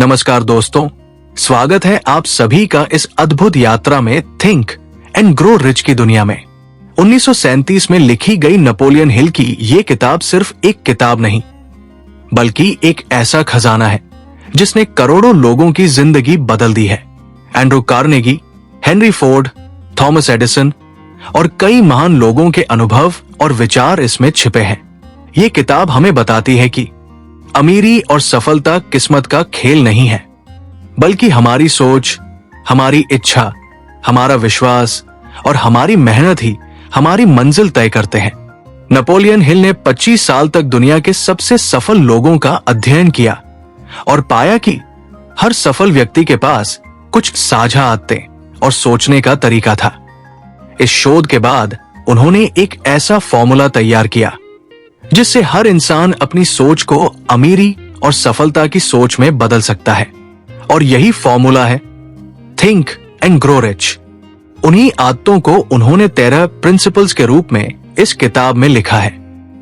नमस्कार दोस्तों, स्वागत है आप सभी का इस अद्भुत यात्रा में थिंक एंड ग्रो रिच की दुनिया में। 1937 में लिखी गई नेपोलियन हिल की ये किताब सिर्फ एक किताब नहीं, बल्कि एक ऐसा खजाना है जिसने करोड़ों लोगों की जिंदगी बदल दी है। Andrew Carnegie, Henry Ford, Thomas Edison और कई महान लोगों के अनुभव और विचार इसमें छिपे हैं। ये किताब हमें बताती है कि अमीरी और सफलता किस्मत का खेल नहीं है, बल्कि हमारी सोच, हमारी इच्छा, हमारा विश्वास और हमारी मेहनत ही हमारी मंजिल तय करते हैं। नेपोलियन हिल ने 25 साल तक दुनिया के सबसे सफल लोगों का अध्ययन किया और पाया कि हर सफल व्यक्ति के पास कुछ साझा आदतें और सोचने का तरीका था। इस शोध के बाद उन्होंने एक ऐसा फॉर्मूला तैयार किया जिससे हर इंसान अपनी सोच को अमीरी और सफलता की सोच में बदल सकता है। और यही फॉर्मूला है थिंक एंड ग्रो रिच। उन्हीं आदतों को उन्होंने 13 प्रिंसिपल्स के रूप में इस किताब में लिखा है।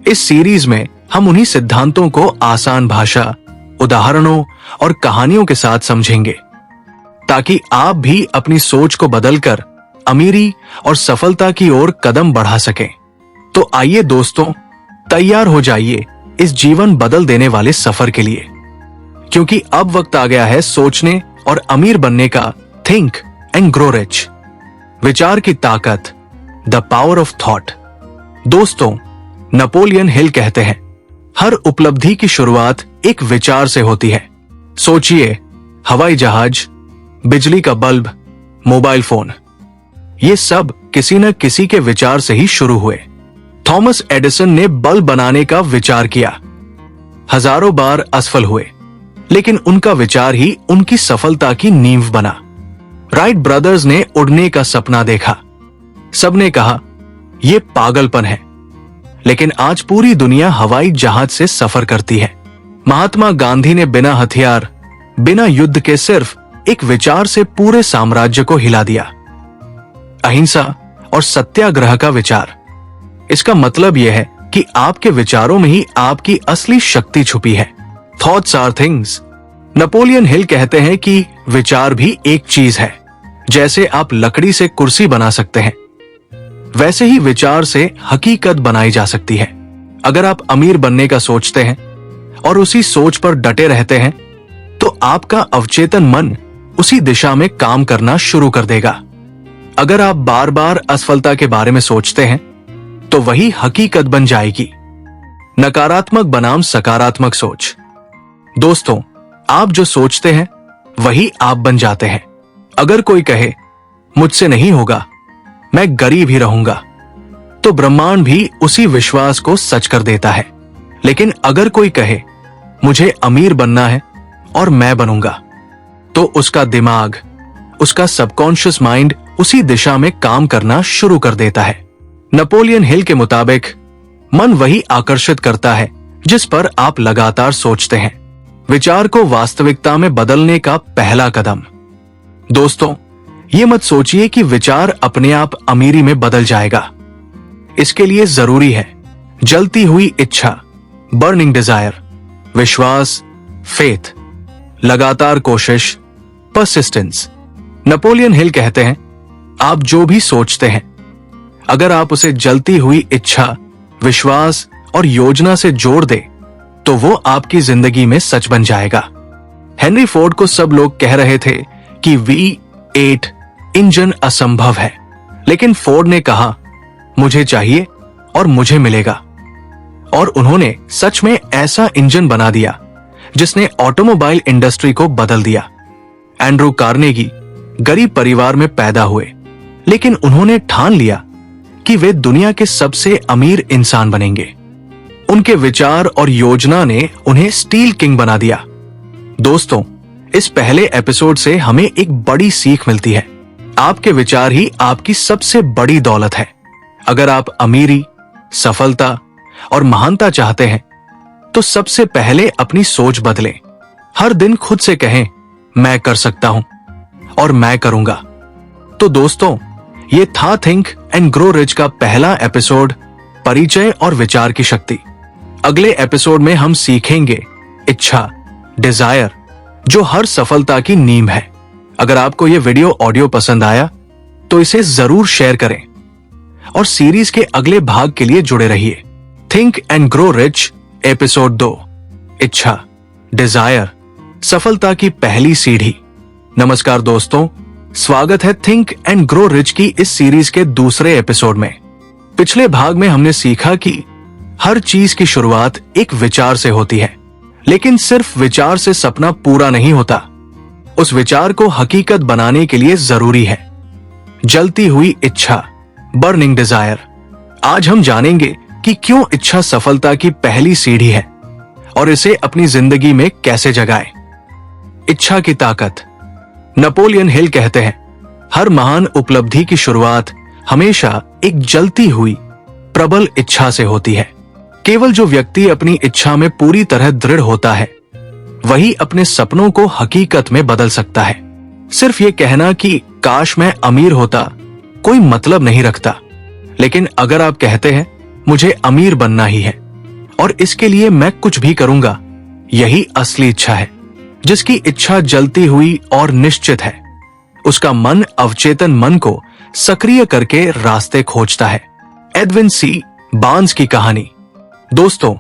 इस सीरीज में हम उन्हीं सिद्धांतों को आसान भाषा, उदाहरणों और कहानियों के साथ समझेंगे, ताकि आप भी अपनी सोच को बदलकर अमीरी और सफलता की ओर कदम बढ़ा सकें। तो आइए दोस्तों, तैयार हो जाइए इस जीवन बदल देने वाले सफर के लिए, क्योंकि अब वक्त आ गया है सोचने और अमीर बनने का। Think and grow rich. विचार की ताकत, द पावर ऑफ थॉट। दोस्तों, नेपोलियन हिल कहते हैं, हर उपलब्धि की शुरुआत एक विचार से होती है। सोचिए, हवाई जहाज, बिजली का बल्ब, मोबाइल फोन, ये सब किसी न किसी के विचार से ही शुरू हुए। थॉमस एडिसन ने बल्ब बनाने का विचार किया, हजारों बार असफल हुए, लेकिन उनका विचार ही उनकी सफलता की नींव बना। राइट ब्रदर्स ने उड़ने का सपना देखा, सबने कहा यह पागलपन है, लेकिन आज पूरी दुनिया हवाई जहाज से सफर करती है। महात्मा गांधी ने बिना हथियार, बिना युद्ध के सिर्फ एक विचार से पूरे साम्राज्य को हिला दिया। अहिंसा और सत्याग्रह का विचार। इसका मतलब यह है कि आपके विचारों में ही आपकी असली शक्ति छुपी है। Thoughts are things. Napoleon Hill कहते हैं कि विचार भी एक चीज है। जैसे आप लकड़ी से कुर्सी बना सकते हैं, वैसे ही विचार से हकीकत बनाई जा सकती है। अगर आप अमीर बनने का सोचते हैं और उसी सोच पर डटे रहते हैं, तो आपका अवचेतन मन उसी दिशा में काम करना शुरू कर देगा। अगर आप बार बार असफलता के बारे में सोचते हैं, तो वही हकीकत बन जाएगी। नकारात्मक बनाम सकारात्मक सोच। दोस्तों, आप जो सोचते हैं वही आप बन जाते हैं। अगर कोई कहे मुझसे नहीं होगा, मैं गरीब ही रहूंगा, तो ब्रह्मांड भी उसी विश्वास को सच कर देता है। लेकिन अगर कोई कहे मुझे अमीर बनना है और मैं बनूंगा, तो उसका दिमाग, उसका सबकॉन्शियस माइंड उसी दिशा में काम करना शुरू कर देता है। नेपोलियन हिल के मुताबिक मन वही आकर्षित करता है जिस पर आप लगातार सोचते हैं। विचार को वास्तविकता में बदलने का पहला कदम। दोस्तों, ये मत सोचिए कि विचार अपने आप अमीरी में बदल जाएगा। इसके लिए जरूरी है जलती हुई इच्छा, बर्निंग डिजायर, विश्वास, फेथ, लगातार कोशिश, परसिस्टेंस। नेपोलियन हिल कहते हैं, आप जो भी सोचते हैं, अगर आप उसे जलती हुई इच्छा, विश्वास और योजना से जोड़ दे, तो वो आपकी जिंदगी में सच बन जाएगा। हेनरी फोर्ड को सब लोग कह रहे थे कि V8 इंजन असंभव है, लेकिन फोर्ड ने कहा मुझे चाहिए और मुझे मिलेगा। और उन्होंने सच में ऐसा इंजन बना दिया जिसने ऑटोमोबाइल इंडस्ट्री को बदल दिया। एंड्रू कार्नेगी गरीब परिवार में पैदा हुए, लेकिन उन्होंने ठान लिया कि वे दुनिया के सबसे अमीर इंसान बनेंगे। उनके विचार और योजना ने उन्हें स्टील किंग बना दिया। दोस्तों, इस पहले एपिसोड से हमें एक बड़ी सीख मिलती है। आपके विचार ही आपकी सबसे बड़ी दौलत है। अगर आप अमीरी, सफलता और महानता चाहते हैं, तो सबसे पहले अपनी सोच बदलें। हर दिन खुद से कहें, मैं कर सकता हूं और मैं करूंगा। तो दोस्तों, ये था थिंक एंड ग्रो रिच का पहला एपिसोड, परिचय और विचार की शक्ति। अगले एपिसोड में हम सीखेंगे इच्छा, डिजायर, जो हर सफलता की नींव है। अगर आपको यह वीडियो ऑडियो पसंद आया तो इसे जरूर शेयर करें और सीरीज के अगले भाग के लिए जुड़े रहिए। Think and grow rich episode 2, इच्छा, डिजायर, सफलता की पहली सीढ़ी। नमस्कार दोस्तों, स्वागत है थिंक एंड ग्रो रिच की इस सीरीज के दूसरे एपिसोड में। पिछले भाग में हमने सीखा कि हर चीज की शुरुआत एक विचार से होती है, लेकिन सिर्फ विचार से सपना पूरा नहीं होता। उस विचार को हकीकत बनाने के लिए जरूरी है जलती हुई इच्छा, बर्निंग डिजायर। आज हम जानेंगे कि क्यों इच्छा सफलता की पहली सीढ़ी है और इसे अपनी जिंदगी में कैसे जगाएं। इच्छा की ताकत। नेपोलियन हिल कहते हैं, हर महान उपलब्धि की शुरुआत हमेशा एक जलती हुई प्रबल इच्छा से होती है। केवल जो व्यक्ति अपनी इच्छा में पूरी तरह दृढ़ होता है वही अपने सपनों को हकीकत में बदल सकता है। सिर्फ ये कहना कि काश मैं अमीर होता कोई मतलब नहीं रखता, लेकिन अगर आप कहते हैं मुझे अमीर बनना ही है और इसके लिए मैं कुछ भी करूंगा, यही असली इच्छा है। जिसकी इच्छा जलती हुई और निश्चित है, उसका मन अवचेतन मन को सक्रिय करके रास्ते खोजता है। एडविन सी बार्न्स की कहानी। दोस्तों,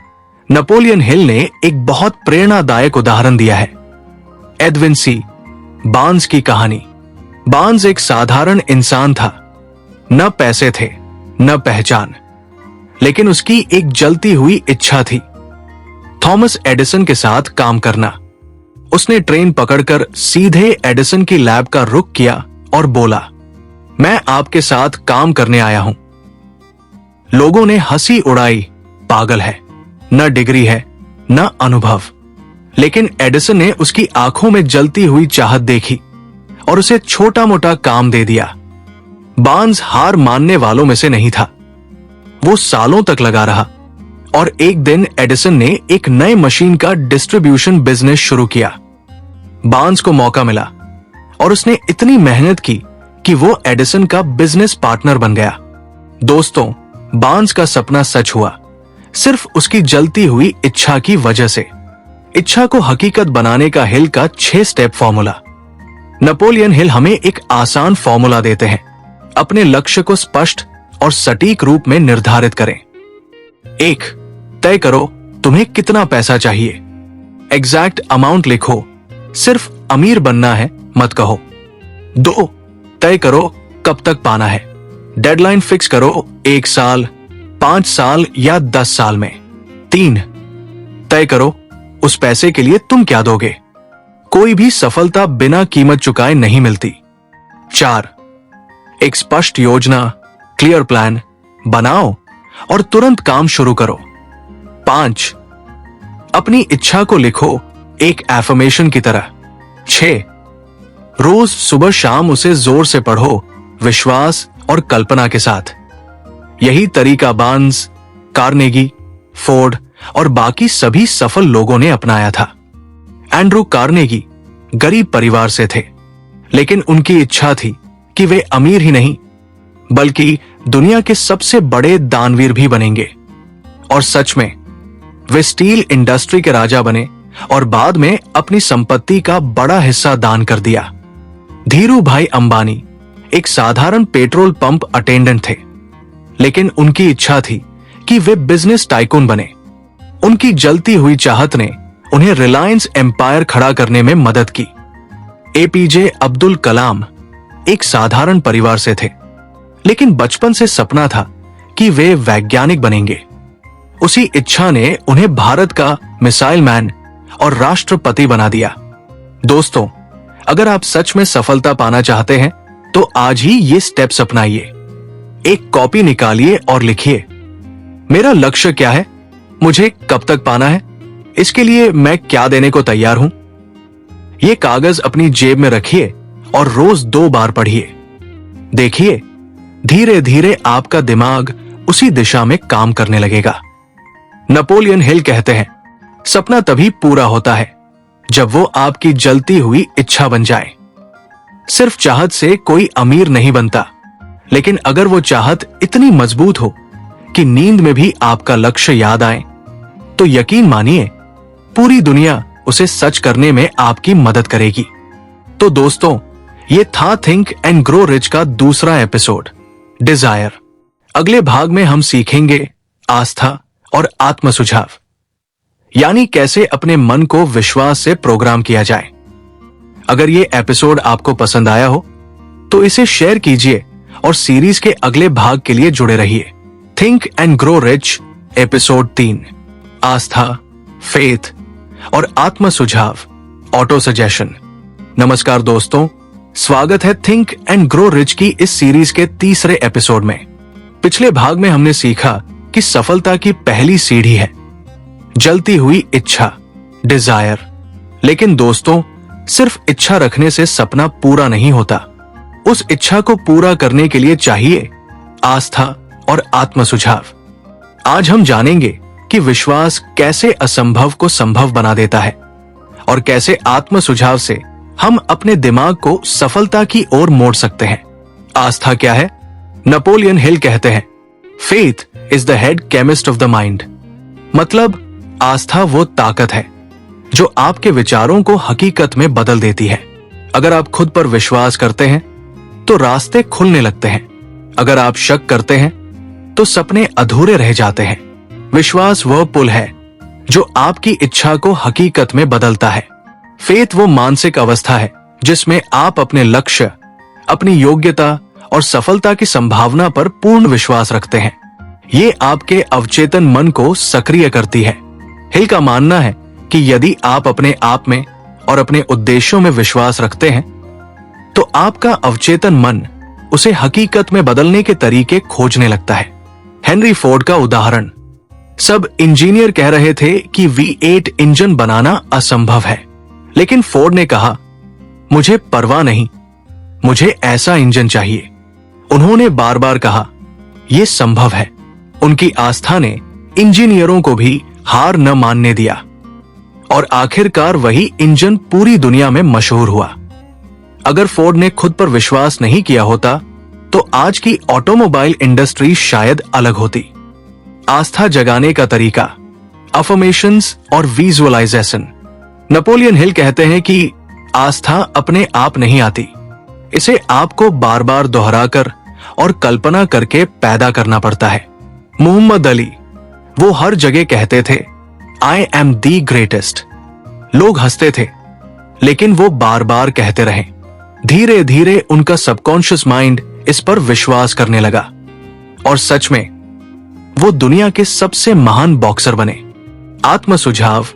नेपोलियन हिल ने एक बहुत प्रेरणादायक उदाहरण दिया है। एडविन सी बार्न्स की कहानी। बार्न्स एक साधारण इंसान था, न पैसे थे न पहचान, लेकिन उसकी एक जलती हुई इच्छा थी थॉमस एडिसन के साथ काम करना। उसने ट्रेन पकड़कर सीधे एडिसन की लैब का रुख किया और बोला, मैं आपके साथ काम करने आया हूं। लोगों ने हंसी उड़ाई, पागल है, न डिग्री है न अनुभव। लेकिन एडिसन ने उसकी आंखों में जलती हुई चाहत देखी और उसे छोटा मोटा काम दे दिया। बार्न्स हार मानने वालों में से नहीं था। वो सालों तक लगा रहा और एक दिन एडिसन ने एक नए मशीन का डिस्ट्रीब्यूशन बिजनेस शुरू किया। बार्न्स को मौका मिला और उसने इतनी मेहनत की कि वो एडिसन का बिजनेस पार्टनर बन गया। दोस्तों, बार्न्स का सपना सच हुआ सिर्फ उसकी जलती हुई इच्छा की वजह से। इच्छा को हकीकत बनाने का हिल का 6 स्टेप फॉर्मूला। नेपोलियन हिल हमें एक आसान फॉर्मूला देते हैं। अपने लक्ष्य को स्पष्ट और सटीक रूप में निर्धारित करें। 1. तय करो तुम्हें कितना पैसा चाहिए। एग्जैक्ट अमाउंट लिखो, सिर्फ अमीर बनना है मत कहो। 2. तय करो कब तक पाना है। डेडलाइन फिक्स करो, 1 साल, 5 साल या 10 साल में। 3. तय करो उस पैसे के लिए तुम क्या दोगे। कोई भी सफलता बिना कीमत चुकाए नहीं मिलती। 4. एक स्पष्ट योजना, क्लियर प्लान बनाओ और तुरंत काम शुरू करो। 5. अपनी इच्छा को लिखो एक एफर्मेशन की तरह। 6. रोज सुबह शाम उसे जोर से पढ़ो, विश्वास और कल्पना के साथ। यही तरीका बार्न्स, कार्नेगी, फोर्ड और बाकी सभी सफल लोगों ने अपनाया था। एंड्रू कार्नेगी गरीब परिवार से थे, लेकिन उनकी इच्छा थी कि वे अमीर ही नहीं बल्कि दुनिया के सबसे बड़े दानवीर भी बनेंगे। और सच में वे स्टील इंडस्ट्री के राजा बने और बाद में अपनी संपत्ति का बड़ा हिस्सा दान कर दिया। धीरू भाई अंबानी एक साधारण पेट्रोल पंप अटेंडेंट थे, लेकिन उनकी इच्छा थी कि वे बिजनेस टाइकून बने। उनकी जलती हुई चाहत ने उन्हें रिलायंस एम्पायर खड़ा करने में मदद की। एपीजे अब्दुल कलाम एक साधारण परिवार से थे, लेकिन बचपन से सपना था कि वे वैज्ञानिक बनेंगे। उसी इच्छा ने उन्हें भारत का मिसाइल मैन और राष्ट्रपति बना दिया। दोस्तों, अगर आप सच में सफलता पाना चाहते हैं तो आज ही ये स्टेप्स अपनाइए। एक कॉपी निकालिए और लिखिए, मेरा लक्ष्य क्या है, मुझे कब तक पाना है, इसके लिए मैं क्या देने को तैयार हूं। ये कागज अपनी जेब में रखिए और रोज 2 बार पढ़िए। देखिए, धीरे धीरे आपका दिमाग उसी दिशा में काम करने लगेगा। नेपोलियन हिल कहते हैं, सपना तभी पूरा होता है जब वो आपकी जलती हुई इच्छा बन जाए। सिर्फ चाहत से कोई अमीर नहीं बनता, लेकिन अगर वो चाहत इतनी मजबूत हो कि नींद में भी आपका लक्ष्य याद आए, तो यकीन मानिए पूरी दुनिया उसे सच करने में आपकी मदद करेगी। तो दोस्तों, ये था थिंक एंड ग्रो रिच का दूसरा एपिसोड, डिजायर। अगले भाग में हम सीखेंगे आस्था और आत्म सुझाव, यानी कैसे अपने मन को विश्वास से प्रोग्राम किया जाए। अगर ये एपिसोड आपको पसंद आया हो तो इसे शेयर कीजिए और सीरीज के अगले भाग के लिए जुड़े रहिए। Think and grow rich episode 3, Aastha, faith और आत्म सुझाव, ऑटो सजेशन। नमस्कार दोस्तों, स्वागत है थिंक एंड ग्रो रिच की इस सीरीज के तीसरे एपिसोड में। पिछले भाग में हमने सीखा कि सफलता की पहली सीढ़ी है जलती हुई इच्छा, डिजायर। लेकिन दोस्तों, सिर्फ इच्छा रखने से सपना पूरा नहीं होता। उस इच्छा को पूरा करने के लिए चाहिए आस्था और आत्म सुझाव। आज हम जानेंगे कि विश्वास कैसे असंभव को संभव बना देता है और कैसे आत्म सुझाव से हम अपने दिमाग को सफलता की ओर मोड़ सकते हैं। आस्था क्या है? नेपोलियन हिल कहते हैं, faith is the head chemist of the mind. मतलब आस्था वो ताकत है जो आपके विचारों को हकीकत में बदल देती है। अगर आप खुद पर विश्वास करते हैं तो रास्ते खुलने लगते हैं। अगर आप शक करते हैं तो सपने अधूरे रह जाते हैं। विश्वास वह पुल है जो आपकी इच्छा को हकीकत में बदलता है। फेथ वो मानसिक अवस्था है जिसमें आप अपने लक्ष्य, अपनी योग्यता और सफलता की संभावना पर पूर्ण विश्वास रखते हैं। ये आपके अवचेतन मन को सक्रिय करती है। हिल का मानना है कि यदि आप अपने आप में और अपने उद्देश्यों में विश्वास रखते हैं तो आपका अवचेतन मन उसे हकीकत में बदलने के तरीके खोजने लगता है। हेनरी फोर्ड का उदाहरण, सब इंजीनियर कह रहे थे कि V8 इंजन बनाना असंभव है, लेकिन फोर्ड ने कहा, मुझे परवाह नहीं, मुझे ऐसा इंजन चाहिए। उन्होंने बार बार कहा, यह संभव है। उनकी आस्था ने इंजीनियरों को भी हार न मानने दिया और आखिरकार वही इंजन पूरी दुनिया में मशहूर हुआ। अगर फोर्ड ने खुद पर विश्वास नहीं किया होता तो आज की ऑटोमोबाइल इंडस्ट्री शायद अलग होती। आस्था जगाने का तरीका, अफर्मेशंस और विजुअलाइजेशन। नेपोलियन हिल कहते हैं कि आस्था अपने आप नहीं आती, इसे आपको बार बार दोहराकर और कल्पना करके पैदा करना पड़ता है। मोहम्मद अली, वो हर जगह कहते थे, आई एम दी ग्रेटेस्ट। लोग हंसते थे, लेकिन वो बार बार कहते रहे। धीरे धीरे उनका सबकॉन्शियस माइंड इस पर विश्वास करने लगा और सच में वो दुनिया के सबसे महान बॉक्सर बने। आत्म सुझाव,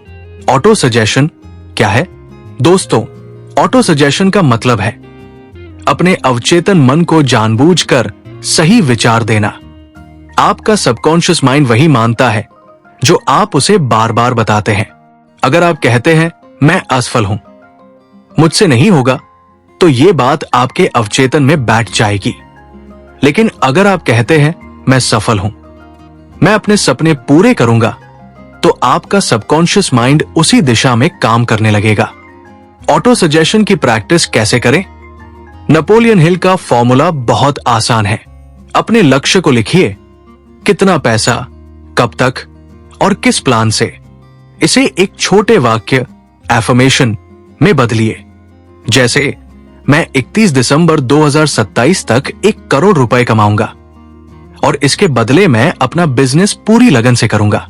ऑटो सजेशन क्या है? दोस्तों, ऑटो सजेशन का मतलब है अपने अवचेतन मन को जानबूझकर सही विचार देना। आपका सबकॉन्शियस माइंड वही मानता है जो आप उसे बार बार बताते हैं। अगर आप कहते हैं मैं असफल हूं, मुझसे नहीं होगा, तो ये बात आपके अवचेतन में बैठ जाएगी। लेकिन अगर आप कहते हैं मैं सफल हूं, मैं अपने सपने पूरे करूंगा, तो आपका सबकॉन्शियस माइंड उसी दिशा में काम करने लगेगा। ऑटो सजेशन की प्रैक्टिस कैसे करें? नेपोलियन हिल का फॉर्मूला बहुत आसान है। अपने लक्ष्य को लिखिए, कितना पैसा, कब तक और किस प्लान से। इसे एक छोटे वाक्य, एफर्मेशन में बदलिए, जैसे मैं 31 दिसंबर 2027 तक 1 करोड़ रुपए कमाऊंगा और इसके बदले मैं अपना बिजनेस पूरी लगन से करूंगा।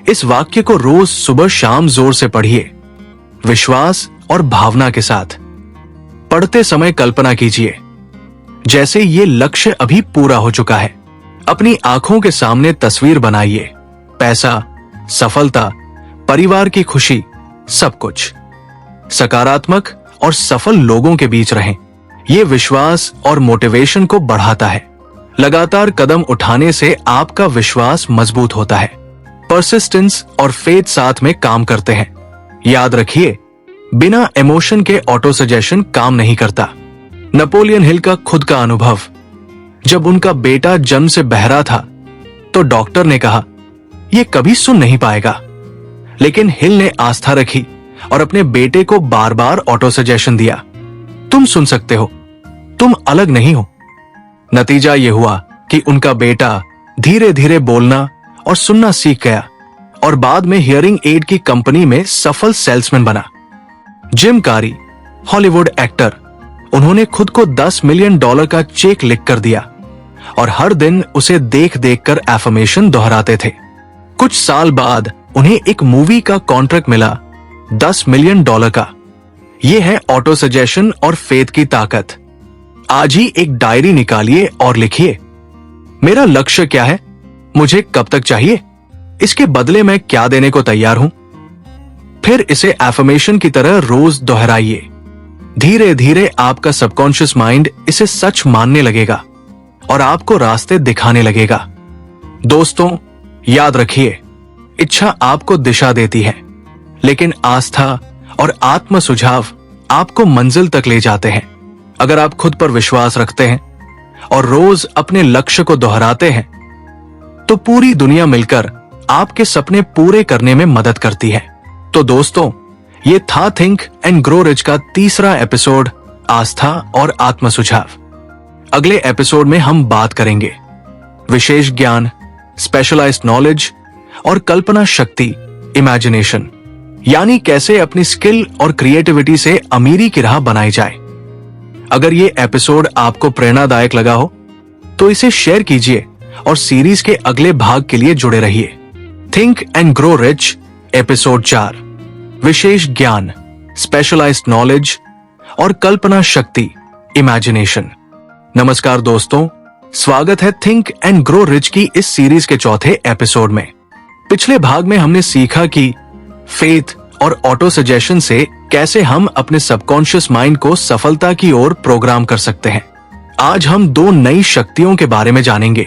इस वाक्य को रोज सुबह शाम जोर से पढ़िए, विश्वास और भावना के साथ। पढ़ते समय कल्पना कीजिए जैसे ये लक्ष्य अभी पूरा हो चुका है। अपनी आंखों के सामने तस्वीर बनाइए, पैसा, सफलता, परिवार की खुशी, सब कुछ। सकारात्मक और सफल लोगों के बीच रहें। ये विश्वास और मोटिवेशन को बढ़ाता है। लगातार कदम उठाने से आपका विश्वास मजबूत होता है। परसिस्टेंस और फेथ साथ में काम करते हैं। याद रखिए, बिना इमोशन के ऑटो सजेशन काम नहीं करता। नेपोलियन हिल का खुद का अनुभव, जब उनका बेटा जन्म से बहरा था तो डॉक्टर ने कहा यह कभी सुन नहीं पाएगा, लेकिन हिल ने आस्था रखी और अपने बेटे को बार बार ऑटो सजेशन दिया, तुम सुन सकते हो, तुम अलग नहीं हो। नतीजा यह हुआ कि उनका बेटा धीरे धीरे बोलना और सुनना सीख गया और बाद में हियरिंग एड की कंपनी में सफल सेल्समैन बना। जिम कैरी, हॉलीवुड एक्टर, उन्होंने खुद को $10 मिलियन का चेक लिख कर दिया और हर दिन उसे देख देख कर एफर्मेशन दोहराते थे। कुछ साल बाद उन्हें एक मूवी का कॉन्ट्रैक्ट मिला $10 मिलियन का। यह है ऑटो सजेशन और फेथ की ताकत। आज ही एक डायरी निकालिए और लिखिए, मेरा लक्ष्य क्या है, मुझे कब तक चाहिए, इसके बदले मैं क्या देने को तैयार हूं। फिर इसे एफर्मेशन की तरह रोज दोहराइए। धीरे धीरे आपका सबकॉन्शियस माइंड इसे सच मानने लगेगा और आपको रास्ते दिखाने लगेगा। दोस्तों, याद रखिए, इच्छा आपको दिशा देती है, लेकिन आस्था और आत्म सुझाव आपको मंजिल तक ले जाते हैं। अगर आप खुद पर विश्वास रखते हैं और रोज अपने लक्ष्य को दोहराते हैं, तो पूरी दुनिया मिलकर आपके सपने पूरे करने में मदद करती है। तो दोस्तों, ये था थिंक एंड ग्रो रिच का तीसरा एपिसोड, आस्था और आत्म सुझाव। अगले एपिसोड में हम बात करेंगे विशेष ज्ञान, स्पेशलाइज्ड नॉलेज और कल्पना शक्ति, इमेजिनेशन, यानी कैसे अपनी स्किल और क्रिएटिविटी से अमीरी की राह बनाई जाए। अगर ये एपिसोड आपको प्रेरणादायक लगा हो तो इसे शेयर कीजिए और सीरीज के अगले भाग के लिए जुड़े रहिए। Think and grow rich episode 4, विशेष ज्ञान, स्पेशलाइज्ड नॉलेज और कल्पना शक्ति, इमेजिनेशन। नमस्कार दोस्तों, स्वागत है थिंक एंड ग्रो रिच की इस सीरीज के चौथे एपिसोड में। पिछले भाग में हमने सीखा कि फेथ और ऑटो सजेशन से कैसे हम अपने सबकॉन्शियस माइंड को सफलता की ओर प्रोग्राम कर सकते हैं। आज हम 2 नई शक्तियों के बारे में जानेंगे,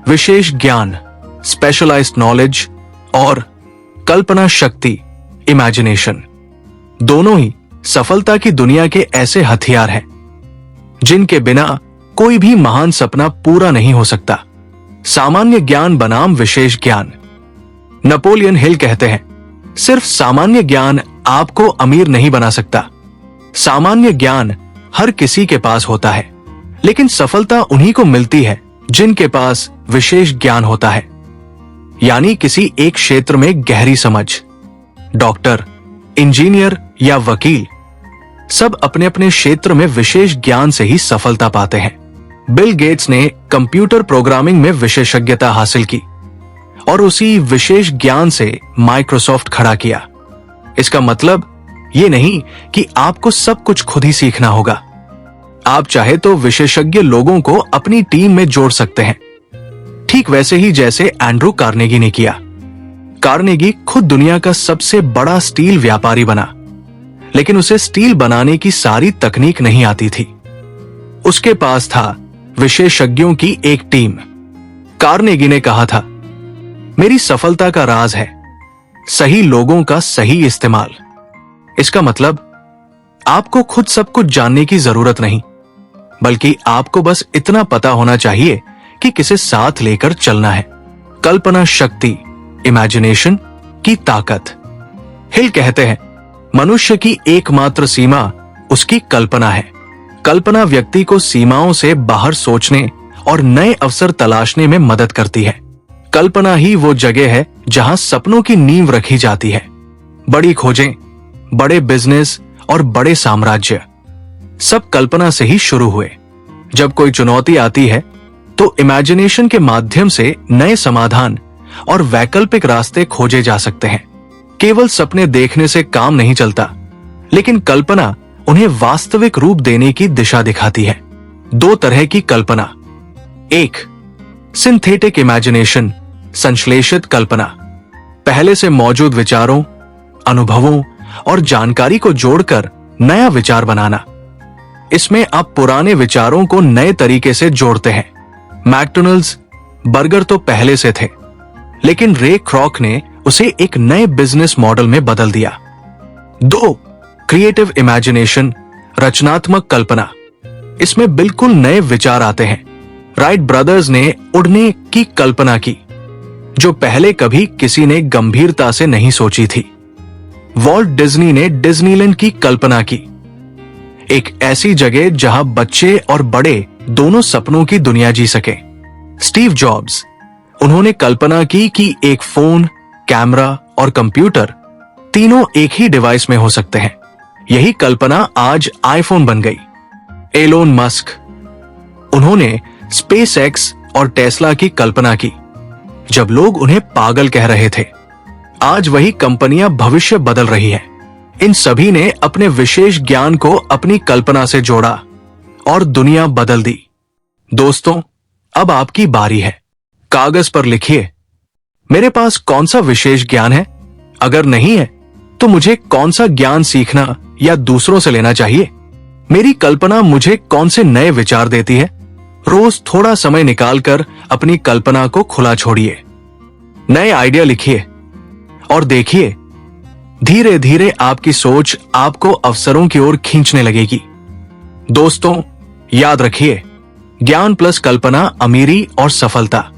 विशेष ज्ञान, स्पेशलाइज्ड नॉलेज और कल्पना शक्ति, इमेजिनेशन। दोनों ही सफलता की दुनिया के ऐसे हथियार हैं जिनके बिना कोई भी महान सपना पूरा नहीं हो सकता। सामान्य ज्ञान बनाम विशेष ज्ञान। नेपोलियन हिल कहते हैं, सिर्फ सामान्य ज्ञान आपको अमीर नहीं बना सकता। सामान्य ज्ञान हर किसी के पास होता है, लेकिन सफलता उन्हीं को मिलती है जिनके पास विशेष ज्ञान होता है, यानी किसी एक क्षेत्र में गहरी समझ। डॉक्टर, इंजीनियर या वकील, सब अपने अपने क्षेत्र में विशेष ज्ञान से ही सफलता पाते हैं। बिल गेट्स ने कंप्यूटर प्रोग्रामिंग में विशेषज्ञता हासिल की और उसी विशेष ज्ञान से माइक्रोसॉफ्ट खड़ा किया। इसका मतलब ये नहीं कि आपको सब कुछ खुद ही सीखना होगा। आप चाहे तो विशेषज्ञ लोगों को अपनी टीम में जोड़ सकते हैं, ठीक वैसे ही जैसे एंड्रू कार्नेगी ने किया। कार्नेगी खुद दुनिया का सबसे बड़ा स्टील व्यापारी बना, लेकिन उसे स्टील बनाने की सारी तकनीक नहीं आती थी। उसके पास था विशेषज्ञों की एक टीम। कार्नेगी ने कहा था, मेरी सफलता का राज है सही लोगों का सही इस्तेमाल। इसका मतलब आपको खुद सब कुछ जानने की जरूरत नहीं, बल्कि आपको बस इतना पता होना चाहिए कि किसे साथ लेकर चलना है। कल्पना शक्ति, इमेजिनेशन की ताकत। हिल कहते हैं, मनुष्य की एकमात्र सीमा उसकी कल्पना है। कल्पना व्यक्ति को सीमाओं से बाहर सोचने और नए अवसर तलाशने में मदद करती है। कल्पना ही वो जगह है जहां सपनों की नींव रखी जाती है। बड़ी खोजें, बड़े बिजनेस और बड़े साम्राज्य सब कल्पना से ही शुरू हुए। जब कोई चुनौती आती है तो इमेजिनेशन के माध्यम से नए समाधान और वैकल्पिक रास्ते खोजे जा सकते हैं। केवल सपने देखने से काम नहीं चलता, लेकिन कल्पना उन्हें वास्तविक रूप देने की दिशा दिखाती है। 2 तरह की कल्पना। 1, सिंथेटिक इमेजिनेशन, संश्लेषित कल्पना। पहले से मौजूद विचारों, अनुभवों और जानकारी को जोड़कर नया विचार बनाना। इसमें आप पुराने विचारों को नए तरीके से जोड़ते हैं। मैकडॉनल्ड्स बर्गर तो पहले से थे, लेकिन रे क्रॉक ने उसे एक नए बिजनेस मॉडल में बदल दिया। 2, क्रिएटिव इमेजिनेशन, रचनात्मक कल्पना। इसमें बिल्कुल नए विचार आते हैं। राइट ब्रदर्स ने उड़ने की कल्पना की, जो पहले कभी किसी ने गंभीरता से नहीं सोची थी। वॉल्ट डिज्नी ने डिज्नीलैंड की कल्पना की, एक ऐसी जगह जहां बच्चे और बड़े दोनों सपनों की दुनिया जी सके। स्टीव जॉब्स, उन्होंने कल्पना की कि एक फोन, कैमरा और कंप्यूटर तीनों एक ही डिवाइस में हो सकते हैं। यही कल्पना आज आईफोन बन गई। एलोन मस्क, उन्होंने स्पेस एक्स और टेस्ला की कल्पना की जब लोग उन्हें पागल कह रहे थे। आज वही कंपनियां भविष्य बदल रही हैं। इन सभी ने अपने विशेष ज्ञान को अपनी कल्पना से जोड़ा और दुनिया बदल दी। दोस्तों, अब आपकी बारी है। कागज पर लिखिए, मेरे पास कौन सा विशेष ज्ञान है? अगर नहीं है तो मुझे कौन सा ज्ञान सीखना या दूसरों से लेना चाहिए? मेरी कल्पना मुझे कौन से नए विचार देती है? रोज थोड़ा समय निकालकर अपनी कल्पना को खुला छोड़िए। नए आइडिया लिखिए और देखिए, धीरे धीरे आपकी सोच आपको अवसरों की ओर खींचने लगेगी। दोस्तों, याद रखिए, ज्ञान प्लस कल्पना अमीरी और सफलता।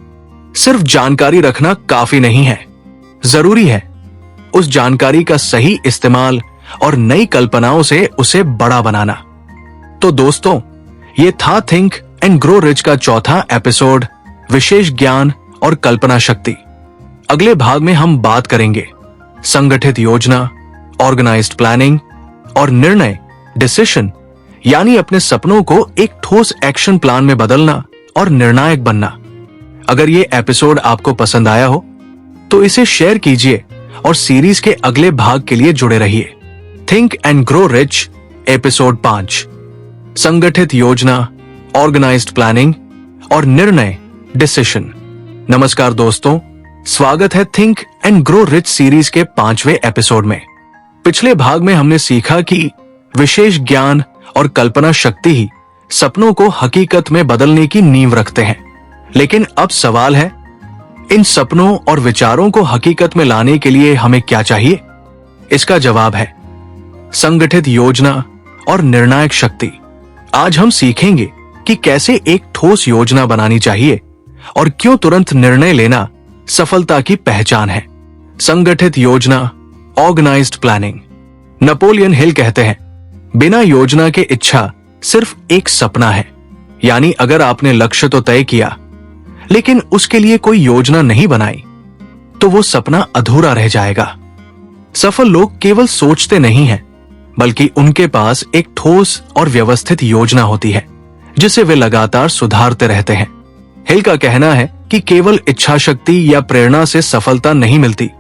सिर्फ जानकारी रखना काफी नहीं है, जरूरी है उस जानकारी का सही इस्तेमाल और नई कल्पनाओं से उसे बड़ा बनाना। तो दोस्तों, ये था थिंक एंड ग्रो रिच का चौथा एपिसोड, विशेष ज्ञान और कल्पना शक्ति। अगले भाग में हम बात करेंगे संगठित योजना, ऑर्गेनाइज्ड प्लानिंग और निर्णय, डिसीजन, यानी अपने सपनों को एक ठोस एक्शन प्लान में बदलना और निर्णायक बनना। अगर ये एपिसोड आपको पसंद आया हो तो इसे शेयर कीजिए और सीरीज के अगले भाग के लिए जुड़े रहिए। Think and grow rich episode 5, संगठित योजना, ऑर्गेनाइज्ड प्लानिंग और निर्णय, डिसीजन। नमस्कार दोस्तों, स्वागत है think and grow rich series के 5वें एपिसोड में। पिछले भाग में हमने सीखा कि विशेष ज्ञान और कल्पना शक्ति ही सपनों को हकीकत में बदलने की नींव रखते हैं। लेकिन अब सवाल है, इन सपनों और विचारों को हकीकत में लाने के लिए हमें क्या चाहिए? इसका जवाब है संगठित योजना और निर्णायक शक्ति। आज हम सीखेंगे कि कैसे एक ठोस योजना बनानी चाहिए और क्यों तुरंत निर्णय लेना सफलता की पहचान है। संगठित योजना, ऑर्गेनाइज्ड प्लानिंग। नेपोलियन हिल कहते हैं, बिना योजना के इच्छा सिर्फ एक सपना है। यानी अगर आपने लक्ष्य तो तय किया लेकिन उसके लिए कोई योजना नहीं बनाई तो वो सपना अधूरा रह जाएगा। सफल लोग केवल सोचते नहीं हैं, बल्कि उनके पास एक ठोस और व्यवस्थित योजना होती है जिसे वे लगातार सुधारते रहते हैं। हिल का कहना है कि केवल इच्छा शक्ति या प्रेरणा से सफलता नहीं मिलती,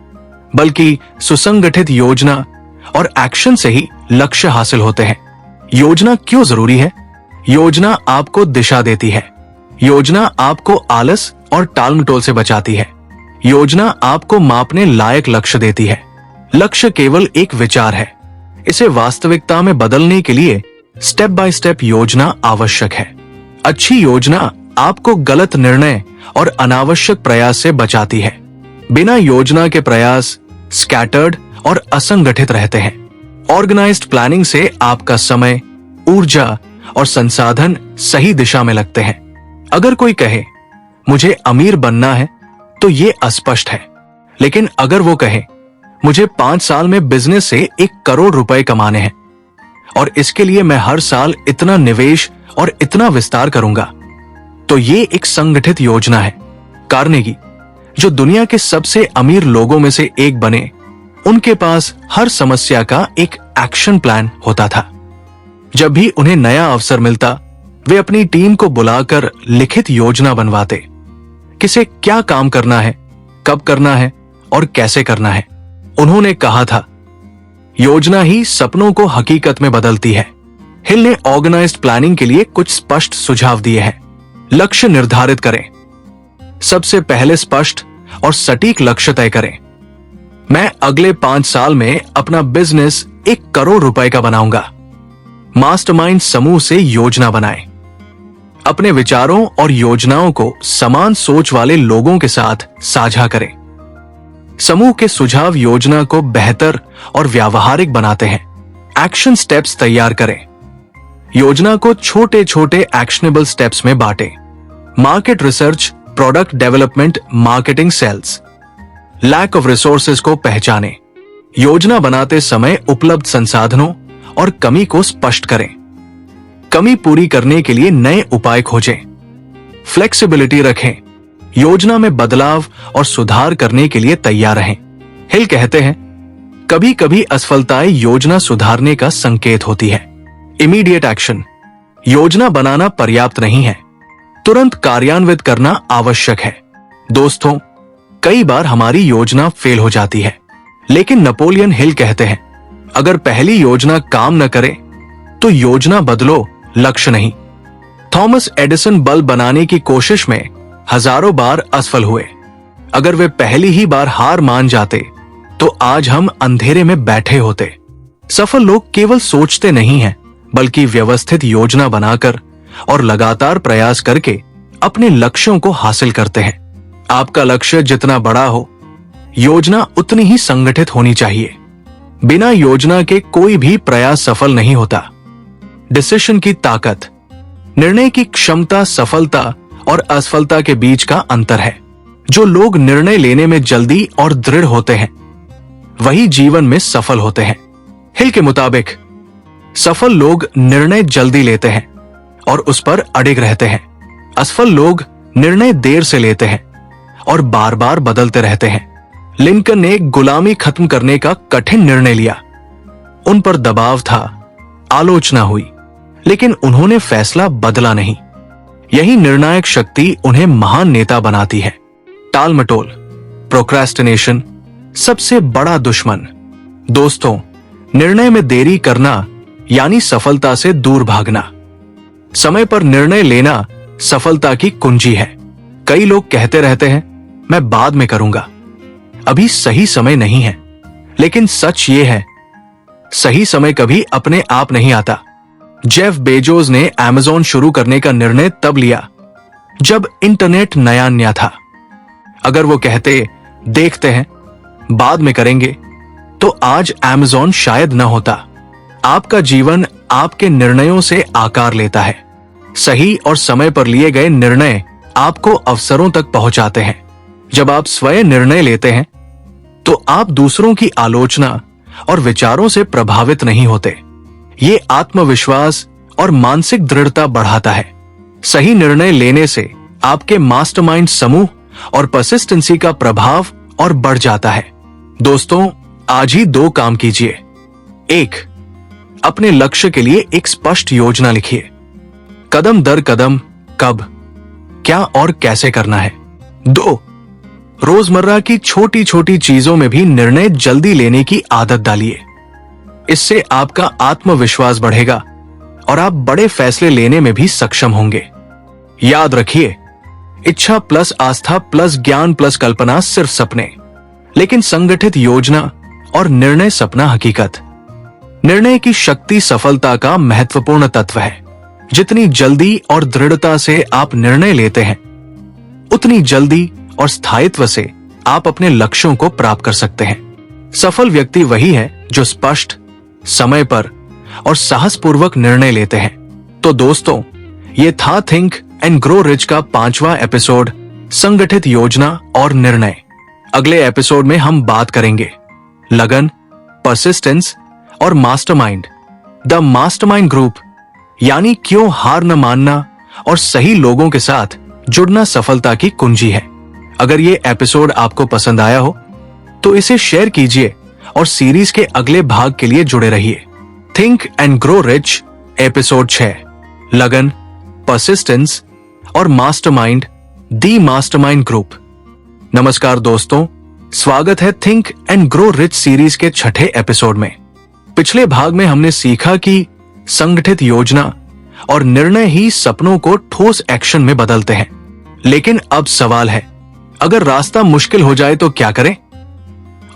बल्कि सुसंगठित योजना और एक्शन से ही लक्ष्य हासिल होते हैं। योजना क्यों जरूरी है? योजना आपको दिशा देती है। योजना आपको आलस और टालमटोल से बचाती है। योजना आपको मापने लायक लक्ष्य देती है। लक्ष्य केवल एक विचार है, इसे वास्तविकता में बदलने के लिए स्टेप बाय स्टेप योजना आवश्यक है। अच्छी योजना आपको गलत निर्णय और अनावश्यक प्रयास से बचाती है। बिना योजना के प्रयास स्कैटर्ड और असंगठित रहते हैं। ऑर्गेनाइज्ड प्लानिंग से आपका समय, ऊर्जा और संसाधन सही दिशा में लगते हैं। अगर कोई कहे मुझे अमीर बनना है तो ये अस्पष्ट है, लेकिन अगर वो कहे मुझे 5 साल में बिजनेस से 1 करोड़ रुपए कमाने हैं और इसके लिए मैं हर साल इतना निवेश और इतना विस्तार करूंगा, तो ये एक संगठित योजना है। कार्नेगी, जो दुनिया के सबसे अमीर लोगों में से एक बने, उनके पास हर समस्या का एक एक्शन प्लान होता था। जब भी उन्हें नया अवसर मिलता, वे अपनी टीम को बुलाकर लिखित योजना बनवाते। किसे क्या काम करना है, कब करना है और कैसे करना है। उन्होंने कहा था, योजना ही सपनों को हकीकत में बदलती है। हिल ने ऑर्गेनाइज्ड प्लानिंग के लिए कुछ स्पष्ट सुझाव दिए हैं। लक्ष्य निर्धारित करें। सबसे पहले स्पष्ट और सटीक लक्ष्य तय करें। मैं अगले 5 साल में अपना बिजनेस 1 करोड़ रुपए का बनाऊंगा। मास्टरमाइंड समूह से योजना बनाएं। अपने विचारों और योजनाओं को समान सोच वाले लोगों के साथ साझा करें। समूह के सुझाव योजना को बेहतर और व्यावहारिक बनाते हैं। एक्शन स्टेप्स तैयार करें। योजना को छोटे छोटे एक्शनेबल स्टेप्स में बांटें। Market research, product development, marketing, sales. Lack of resources को पहचानें। योजना बनाते समय उपलब्ध संसाधनों और कमी को स्पष्ट करें। कमी पूरी करने के लिए नए उपाय खोजें। फ्लेक्सिबिलिटी रखें। योजना में बदलाव और सुधार करने के लिए तैयार रहें। हिल कहते हैं, कभी कभी असफलताएं योजना सुधारने का संकेत होती है। इमीडिएट एक्शन, योजना बनाना पर्याप्त नहीं है, तुरंत कार्यान्वित करना आवश्यक है। दोस्तों, कई बार हमारी योजना फेल हो जाती है, लेकिन नेपोलियन हिल कहते हैं, अगर पहली योजना काम न करे तो योजना बदलो, लक्ष्य नहीं। थॉमस एडिसन बल्ब बनाने की कोशिश में हजारों बार असफल हुए। अगर वे पहली ही बार हार मान जाते तो आज हम अंधेरे में बैठे होते। सफल लोग केवल सोचते नहीं हैं, बल्कि व्यवस्थित योजना बनाकर और लगातार प्रयास करके अपने लक्ष्यों को हासिल करते हैं। आपका लक्ष्य जितना बड़ा हो, योजना उतनी ही संगठित होनी चाहिए। बिना योजना के कोई भी प्रयास सफल नहीं होता। डिसीजन की ताकत, निर्णय की क्षमता सफलता और असफलता के बीच का अंतर है। जो लोग निर्णय लेने में जल्दी और दृढ़ होते हैं, वही जीवन में सफल होते हैं। हिल के मुताबिक सफल लोग निर्णय जल्दी लेते हैं और उस पर अडिग रहते हैं। असफल लोग निर्णय देर से लेते हैं और बार बार बदलते रहते हैं। लिंकन ने गुलामी खत्म करने का कठिन निर्णय लिया। उन पर दबाव था, आलोचना हुई, लेकिन उन्होंने फैसला बदला नहीं। यही निर्णायक शक्ति उन्हें महान नेता बनाती है। टाल मटोल, प्रोक्रेस्टिनेशन, सबसे बड़ा दुश्मन। दोस्तों, निर्णय में देरी करना यानी सफलता से दूर भागना। समय पर निर्णय लेना सफलता की कुंजी है। कई लोग कहते रहते हैं, मैं बाद में करूंगा, अभी सही समय नहीं है। लेकिन सच ये है, सही समय कभी अपने आप नहीं आता। जेफ बेजोस ने अमेज़न शुरू करने का निर्णय तब लिया जब इंटरनेट नया था। अगर वो कहते, देखते हैं, बाद में करेंगे, तो आज अमेज़न शायद न होता। आपका जीवन आपके निर्णयों से आकार लेता है। सही और समय पर लिए गए निर्णय आपको अवसरों तक पहुंचाते हैं। जब आप स्वयं निर्णय लेते हैं तो आप दूसरों की आलोचना और विचारों से प्रभावित नहीं होते। ये आत्मविश्वास और मानसिक दृढ़ता बढ़ाता है। सही निर्णय लेने से आपके मास्टरमाइंड समूह और परसिस्टेंसी का प्रभाव और बढ़ जाता है। दोस्तों, आज ही 2 काम कीजिए। 1, अपने लक्ष्य के लिए एक स्पष्ट योजना लिखिए। कदम दर कदम कब, क्या और कैसे करना है। 2, रोजमर्रा की छोटी छोटी चीजों में भी निर्णय जल्दी लेने की आदत डालिए। इससे आपका आत्मविश्वास बढ़ेगा और आप बड़े फैसले लेने में भी सक्षम होंगे। याद रखिए, इच्छा प्लस आस्था प्लस ज्ञान प्लस कल्पना सिर्फ सपने, लेकिन संगठित योजना और निर्णय सपना हकीकत। निर्णय की शक्ति सफलता का महत्वपूर्ण तत्व है। जितनी जल्दी और दृढ़ता से आप निर्णय लेते हैं, उतनी जल्दी और स्थायित्व से आप अपने लक्ष्यों को प्राप्त कर सकते हैं। सफल व्यक्ति वही है जो स्पष्ट, समय पर और साहसपूर्वक निर्णय लेते हैं। तो दोस्तों, ये था थिंक एंड ग्रो रिच का 5वां एपिसोड, संगठित योजना और निर्णय। अगले एपिसोड में हम बात करेंगे लगन, परसिस्टेंस और मास्टरमाइंड, द मास्टरमाइंड ग्रुप, यानी क्यों हार न मानना और सही लोगों के साथ जुड़ना सफलता की कुंजी है। अगर ये एपिसोड आपको पसंद आया हो तो इसे शेयर कीजिए और सीरीज के अगले भाग के लिए जुड़े रहिए। Think and grow rich episode 6, लगन, परसिस्टेंस और मास्टरमाइंड, द मास्टरमाइंड ग्रुप। नमस्कार दोस्तों, स्वागत है think and grow rich series के 6ठे एपिसोड में। पिछले भाग में हमने सीखा कि संगठित योजना और निर्णय ही सपनों को ठोस एक्शन में बदलते हैं। लेकिन अब सवाल है, अगर रास्ता मुश्किल हो जाए तो क्या करें?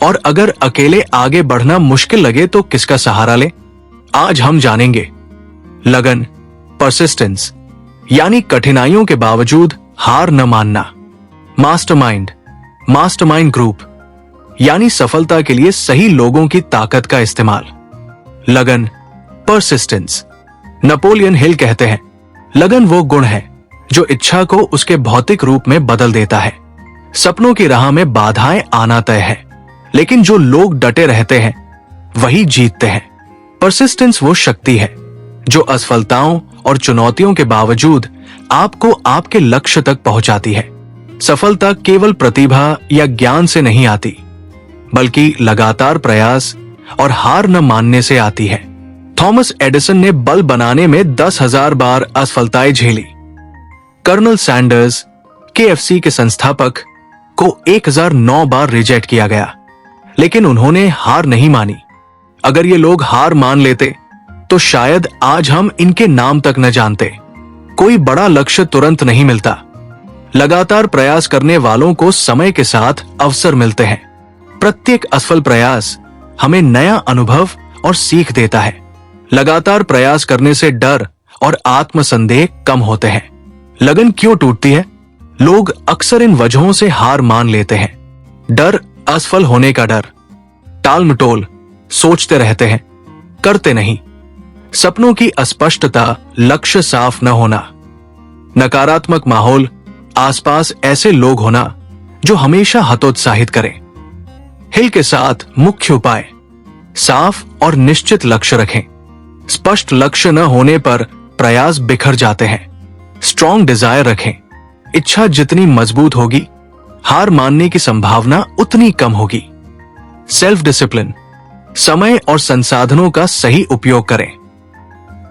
और अगर अकेले आगे बढ़ना मुश्किल लगे तो किसका सहारा लें? आज हम जानेंगे लगन, परसिस्टेंस, यानी कठिनाइयों के बावजूद हार न मानना, मास्टरमाइंड, मास्टरमाइंड ग्रुप, यानी सफलता के लिए सही लोगों की ताकत का इस्तेमाल, लगन, परसिस्टेंस। नेपोलियन हिल कहते हैं, लगन वो गुण है जो इच्छा को उसके भौतिक रूप में बदल देता है। सपनों की राह में बाधाएं आना तय है, लेकिन जो लोग डटे रहते हैं वही जीतते हैं। परसिस्टेंस वो शक्ति है जो असफलताओं और चुनौतियों के बावजूद आपको आपके लक्ष्य तक पहुंचाती है। सफलता केवल प्रतिभा या ज्ञान से नहीं आती, बल्कि लगातार प्रयास और हार न मानने से आती है। थॉमस एडिसन ने बल्ब बनाने में 10,000 बार असफलताएं झेली। कर्नल सैंडर्स, KFC के संस्थापक, को 1009 बार रिजेक्ट किया गया, लेकिन उन्होंने हार नहीं मानी। अगर ये लोग हार मान लेते तो शायद आज हम इनके नाम तक न जानते। कोई बड़ा लक्ष्य तुरंत नहीं मिलता। लगातार प्रयास करने वालों को समय के साथ अवसर मिलते हैं। प्रत्येक असफल प्रयास हमें नया अनुभव और सीख देता है। लगातार प्रयास करने से डर और आत्मसंदेह कम होते हैं। लगन क्यों टूटती है? लोग अक्सर इन वजहों से हार मान लेते हैं। डर, असफल होने का डर, टाल मटोल, सोचते रहते हैं, करते नहीं, सपनों की अस्पष्टता, लक्ष्य साफ न होना, नकारात्मक माहौल, आसपास ऐसे लोग होना जो हमेशा हतोत्साहित करें। हिल के साथ मुख्य उपाय: साफ और निश्चित लक्ष्य रखें। स्पष्ट लक्ष्य न होने पर प्रयास बिखर जाते हैं। स्ट्रॉन्ग डिजायर रखें। इच्छा जितनी मजबूत होगी, हार मानने की संभावना उतनी कम होगी। सेल्फ डिसिप्लिन, समय और संसाधनों का सही उपयोग करें।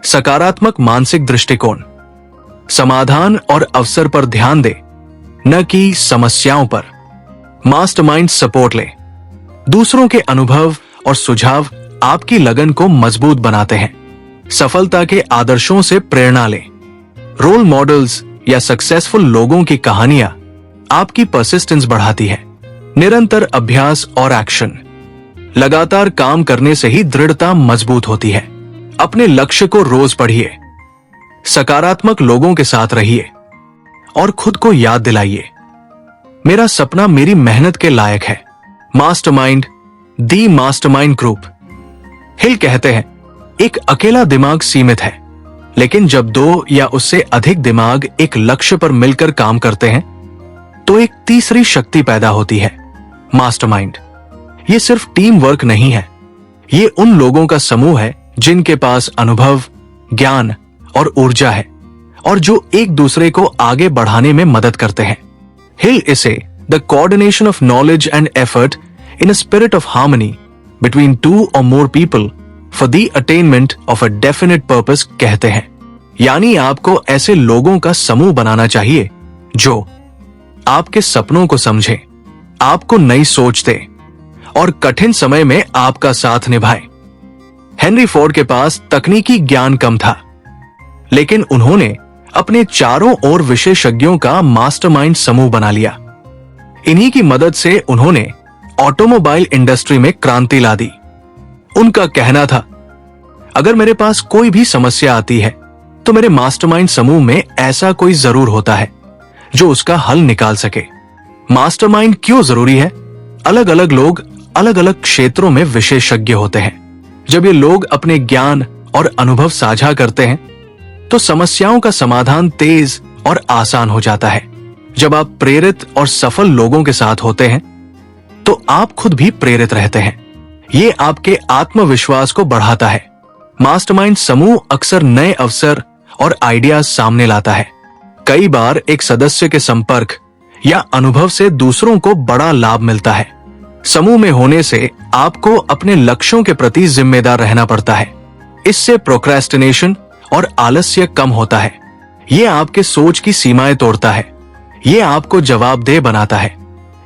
सकारात्मक मानसिक दृष्टिकोण, समाधान और अवसर पर ध्यान दें, न कि समस्याओं पर। मास्टरमाइंड सपोर्ट लें। दूसरों के अनुभव और सुझाव आपकी लगन को मजबूत बनाते हैं। सफलता के आदर्शों से प्रेरणा लें। रोल मॉडल्स या सक्सेसफुल लोगों की कहानियां आपकी परसिस्टेंस बढ़ाती है। निरंतर अभ्यास और एक्शन, लगातार काम करने से ही दृढ़ता मजबूत होती है। अपने लक्ष्य को रोज पढ़िए, सकारात्मक लोगों के साथ रहिए और खुद को याद दिलाइए, मेरा सपना मेरी मेहनत के लायक है। मास्टरमाइंड, दी मास्टरमाइंड ग्रुप। हिल कहते हैं, एक अकेला दिमाग सीमित है, लेकिन जब 2 या उससे अधिक दिमाग एक लक्ष्य पर मिलकर काम करते हैं तो एक तीसरी शक्ति पैदा होती है, मास्टरमाइंड। ये सिर्फ टीम वर्क नहीं है, ये उन लोगों का समूह है जिनके पास अनुभव, ज्ञान और ऊर्जा है और जो एक दूसरे को आगे बढ़ाने में मदद करते हैं। हिल इसे the coordination of knowledge and effort in a spirit of harmony between 2 or more people for the attainment of a definite purpose कहते हैं। यानी आपको ऐसे लोगों का समूह बनाना चाहिए जो आपके सपनों को समझे, आपको नई सोच दे और कठिन समय में आपका साथ निभाए। हेनरी फोर्ड के पास तकनीकी ज्ञान कम था, लेकिन उन्होंने अपने चारों ओर विशेषज्ञों का मास्टरमाइंड समूह बना लिया। इन्हीं की मदद से उन्होंने ऑटोमोबाइल इंडस्ट्री में क्रांति ला दी। उनका कहना था, अगर मेरे पास कोई भी समस्या आती है तो मेरे मास्टरमाइंड समूह में ऐसा कोई जरूर होता है जो उसका हल निकाल सके। मास्टरमाइंड क्यों जरूरी है? अलग अलग लोग अलग अलग क्षेत्रों में विशेषज्ञ होते हैं। जब ये लोग अपने ज्ञान और अनुभव साझा करते हैं तो समस्याओं का समाधान तेज और आसान हो जाता है। जब आप प्रेरित और सफल लोगों के साथ होते हैं तो आप खुद भी प्रेरित रहते हैं। ये आपके आत्मविश्वास को बढ़ाता है। मास्टरमाइंड समूह अक्सर नए अवसर और आइडियाज सामने लाता है। कई बार एक सदस्य के संपर्क या अनुभव से दूसरों को बड़ा लाभ मिलता है। समूह में होने से आपको अपने लक्ष्यों के प्रति जिम्मेदार रहना पड़ता है। इससे प्रोक्रेस्टिनेशन और आलस्य कम होता है। ये आपके सोच की सीमाएं तोड़ता है। ये आपको जवाबदेह बनाता है।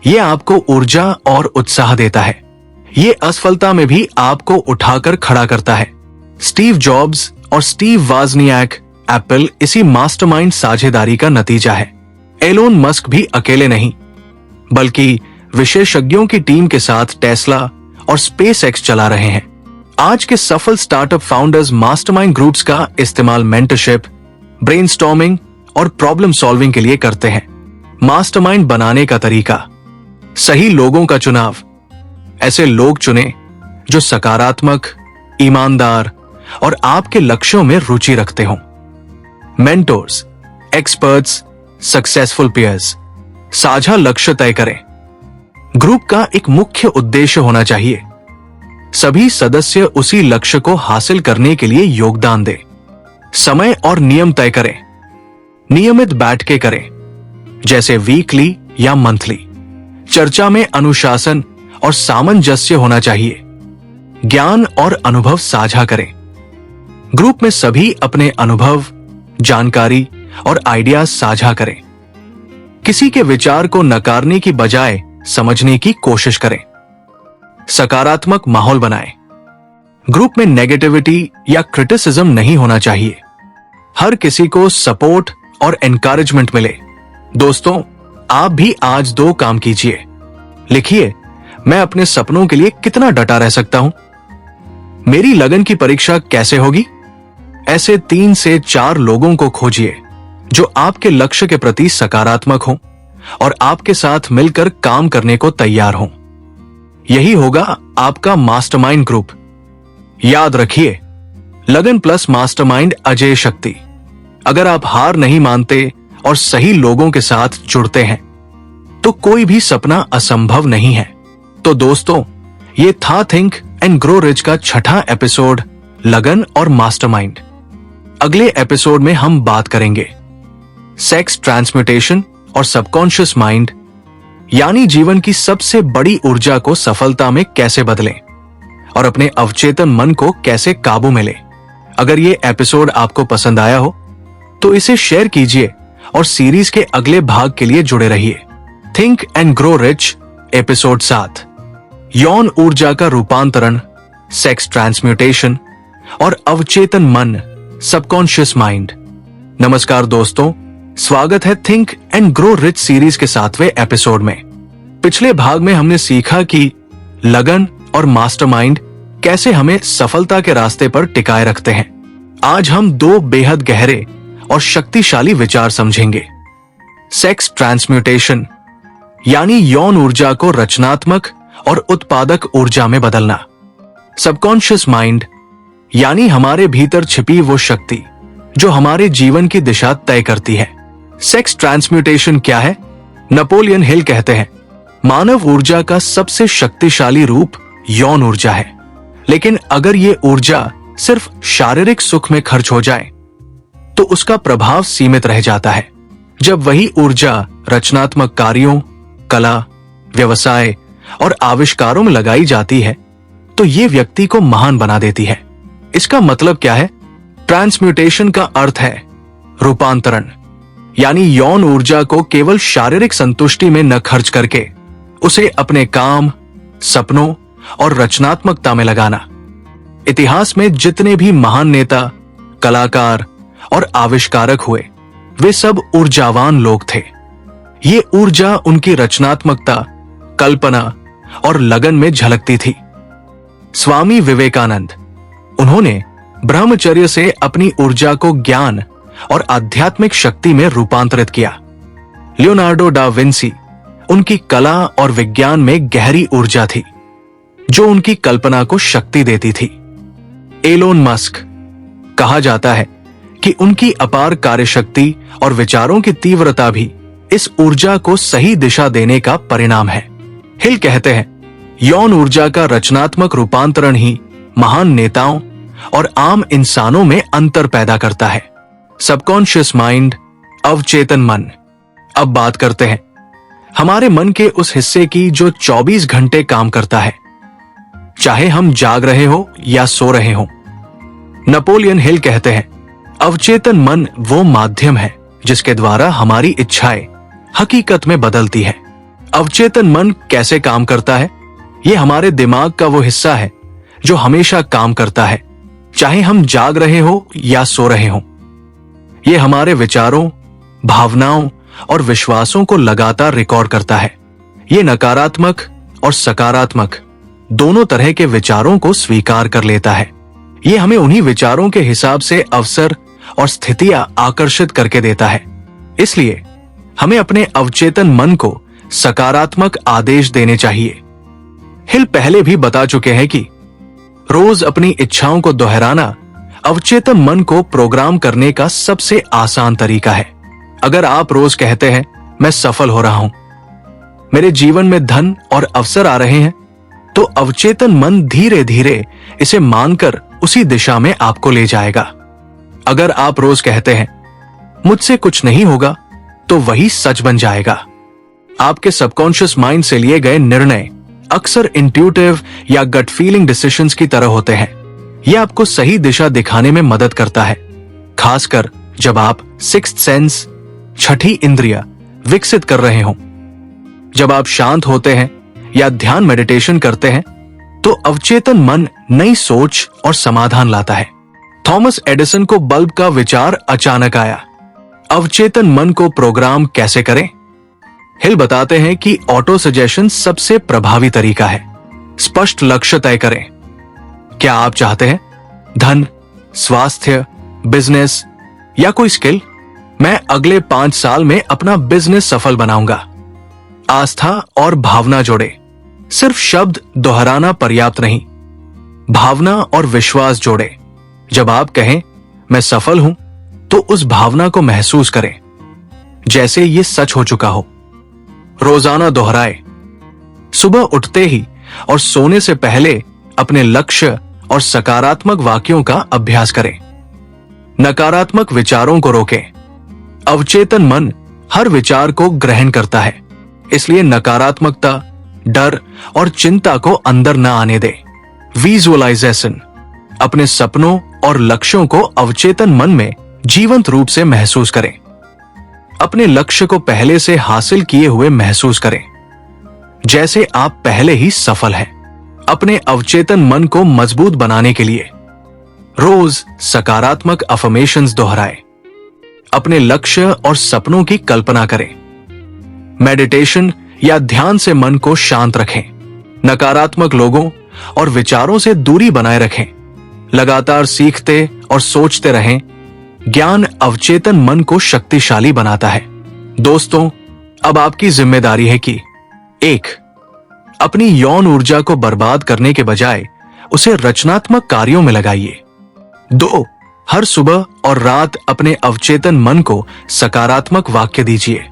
ये आपको ऊर्जा और उत्साह देता है। ये असफलता में भी आपको उठाकर खड़ा करता है। स्टीव जॉब्स और स्टीव वाजनियाक एप्पल इसी मास्टरमाइंड साझेदारी का नतीजा है। एलोन मस्क भी अकेले नहीं, बल्कि विशेषज्ञों की टीम के साथ टेस्ला और स्पेसएक्स चला रहे हैं। आज के सफल स्टार्टअप फाउंडर्स मास्टरमाइंड ग्रुप्स का इस्तेमाल मेंटरशिप, ब्रेनस्टॉर्मिंग और प्रॉब्लम सॉल्विंग के लिए करते हैं। मास्टरमाइंड बनाने का तरीका: सही लोगों का चुनाव। ऐसे लोग चुनें जो सकारात्मक, ईमानदार और आपके लक्ष्यों में रुचि रखते हों। Mentors, experts, successful peers. साझा लक्ष्य तय करें। ग्रुप का एक मुख्य उद्देश्य होना चाहिए। सभी सदस्य उसी लक्ष्य को हासिल करने के लिए योगदान दें। समय और नियम तय करें। नियमित बैठकें करें, जैसे वीकली या मंथली। चर्चा में अनुशासन और सामंजस्य होना चाहिए। ज्ञान और अनुभव साझा करें। ग्रुप में सभी अपने अनुभव, जानकारी और आइडियाज साझा करें। किसी के विचार को नकारने की बजाय समझने की कोशिश करें। सकारात्मक माहौल बनाएं। ग्रुप में नेगेटिविटी या क्रिटिसिज्म नहीं होना चाहिए। हर किसी को सपोर्ट और एनकरेजमेंट मिले। दोस्तों, आप भी आज 2 काम कीजिए। लिखिए, मैं अपने सपनों के लिए कितना डटा रह सकता हूं? मेरी लगन की परीक्षा कैसे होगी? ऐसे 3 से 4 लोगों को खोजिए जो आपके लक्ष्य के प्रति सकारात्मक हों और आपके साथ मिलकर काम करने को तैयार हों। यही होगा आपका मास्टरमाइंड ग्रुप। याद रखिए, लगन प्लस मास्टरमाइंड अजय शक्ति। अगर आप हार नहीं मानते और सही लोगों के साथ जुड़ते हैं तो कोई भी सपना असंभव नहीं है। तो दोस्तों, ये था थिंक एंड ग्रो रिच का 6वां एपिसोड, लगन और मास्टरमाइंड। अगले एपिसोड में हम बात करेंगे सेक्स ट्रांसम्यूटेशन और सबकॉन्शियस माइंड, यानी जीवन की सबसे बड़ी ऊर्जा को सफलता में कैसे बदलें और अपने अवचेतन मन को कैसे काबू में लें। अगर ये एपिसोड आपको पसंद आया हो तो इसे शेयर कीजिए और सीरीज के अगले भाग के लिए जुड़े रहिए। Think and grow rich episode 7, यौन ऊर्जा का रूपांतरण, सेक्स ट्रांसम्यूटेशन और अवचेतन मन, सबकॉन्शियस माइंड। नमस्कार दोस्तों, स्वागत है think and grow rich series के 7वें एपिसोड में। पिछले भाग में हमने सीखा कि लगन और मास्टरमाइंड कैसे हमें सफलता के रास्ते पर टिकाए रखते हैं। आज हम 2 बेहद गहरे और शक्तिशाली विचार समझेंगे। सेक्स ट्रांसम्यूटेशन, यानी यौन ऊर्जा को रचनात्मक और उत्पादक ऊर्जा में बदलना। सबकॉन्शियस माइंड, यानी हमारे भीतर छिपी वो शक्ति जो हमारे जीवन की दिशा तय करती है। सेक्स ट्रांसम्यूटेशन क्या है? नेपोलियन हिल कहते हैं, मानव ऊर्जा का सबसे शक्तिशाली रूप यौन ऊर्जा है। लेकिन अगर ये ऊर्जा सिर्फ शारीरिक सुख में खर्च हो जाए तो उसका प्रभाव सीमित रह जाता है। जब वही ऊर्जा रचनात्मक कार्यों, कला, व्यवसाय और आविष्कारों में लगाई जाती है तो ये व्यक्ति को महान बना देती है। इसका मतलब क्या है? ट्रांसम्यूटेशन का अर्थ है रूपांतरण, यानी यौन ऊर्जा को केवल शारीरिक संतुष्टि में न खर्च करके उसे अपने काम, सपनों और रचनात्मकता में लगाना। इतिहास में जितने भी महान नेता, कलाकार और आविष्कारक हुए, वे सब ऊर्जावान लोग थे। ये ऊर्जा उनकी रचनात्मकता, कल्पना और लगन में झलकती थी। स्वामी विवेकानंद, उन्होंने ब्रह्मचर्य से अपनी ऊर्जा को ज्ञान और आध्यात्मिक शक्ति में रूपांतरित किया। लियोनार्डो डा विंसी, उनकी कला और विज्ञान में गहरी ऊर्जा थी जो उनकी कल्पना को शक्ति देती थी। एलोन मस्क, कहा जाता है कि उनकी अपार कार्यशक्ति और विचारों की तीव्रता भी इस ऊर्जा को सही दिशा देने का परिणाम है। हिल कहते हैं, यौन ऊर्जा का रचनात्मक रूपांतरण ही महान नेताओं और आम इंसानों में अंतर पैदा करता है। सबकॉन्शियस माइंड, अवचेतन मन। अब बात करते हैं हमारे मन के उस हिस्से की जो 24 घंटे काम करता है, चाहे हम जाग रहे हो या सो रहे हो। नेपोलियन हिल कहते हैं, अवचेतन मन वो माध्यम है जिसके द्वारा हमारी इच्छाएं हकीकत में बदलती है। अवचेतन मन कैसे काम करता है? ये हमारे दिमाग का वो हिस्सा है जो हमेशा काम करता है, चाहे हम जाग रहे हो या सो रहे हो। ये हमारे विचारों, भावनाओं और विश्वासों को लगातार रिकॉर्ड करता है। ये नकारात्मक और सकारात्मक दोनों तरह के विचारों को स्वीकार कर लेता है। ये हमें उन्हीं विचारों के हिसाब से अवसर और स्थितियां आकर्षित करके देता है। इसलिए हमें अपने अवचेतन मन को सकारात्मक आदेश देने चाहिए। हिल पहले भी बता चुके हैं कि रोज अपनी इच्छाओं को दोहराना अवचेतन मन को प्रोग्राम करने का सबसे आसान तरीका है। अगर आप रोज कहते हैं, मैं सफल हो रहा हूं, मेरे जीवन में धन और अवसर आ रहे हैं, तो अवचेतन मन धीरे धीरे इसे मानकर उसी दिशा में आपको ले जाएगा। अगर आप रोज कहते हैं, मुझसे कुछ नहीं होगा, तो वही सच बन जाएगा। आपके सबकॉन्शियस माइंड से लिए गए निर्णय अक्सर इंट्यूटिव या गट फीलिंग डिसीजंस की तरह होते हैं। यह आपको सही दिशा दिखाने में मदद करता है, खासकर जब आप सिक्स्थ सेंस, छठी इंद्रिय विकसित कर रहे हों। जब आप शांत होते हैं या ध्यान मेडिटेशन करते हैं तो अवचेतन मन नई सोच और समाधान लाता है। थॉमस एडिसन को बल्ब का विचार अचानक आया। अवचेतन मन को प्रोग्राम कैसे करें? हिल बताते हैं कि ऑटो सजेशन सबसे प्रभावी तरीका है। स्पष्ट लक्ष्य तय करें। क्या आप चाहते हैं धन, स्वास्थ्य, बिजनेस या कोई स्किल? मैं अगले 5 साल में अपना बिजनेस सफल बनाऊंगा। आस्था और भावना जोड़े। सिर्फ शब्द दोहराना पर्याप्त नहीं, भावना और विश्वास जोड़े। जब आप कहें मैं सफल हूं तो उस भावना को महसूस करें जैसे ये सच हो चुका हो। रोजाना दोहराए। सुबह उठते ही और सोने से पहले अपने लक्ष्य और सकारात्मक वाक्यों का अभ्यास करें। नकारात्मक विचारों को रोकें। अवचेतन मन हर विचार को ग्रहण करता है, इसलिए नकारात्मकता, डर और चिंता को अंदर न आने दे। विजुअलाइजेशन। अपने सपनों और लक्ष्यों को अवचेतन मन में जीवंत रूप से महसूस करें। अपने लक्ष्य को पहले से हासिल किए हुए महसूस करें, जैसे आप पहले ही सफल हैं। अपने अवचेतन मन को मजबूत बनाने के लिए रोज सकारात्मक अफर्मेशंस दोहराएं। अपने लक्ष्य और सपनों की कल्पना करें। मेडिटेशन या ध्यान से मन को शांत रखें। नकारात्मक लोगों और विचारों से दूरी बनाए रखें। लगातार सीखते और सोचते रहें। ज्ञान अवचेतन मन को शक्तिशाली बनाता है। दोस्तों, अब आपकी जिम्मेदारी है कि 1. अपनी यौन ऊर्जा को बर्बाद करने के बजाय उसे रचनात्मक कार्यों में लगाइए। 2. हर सुबह और रात अपने अवचेतन मन को सकारात्मक वाक्य दीजिए।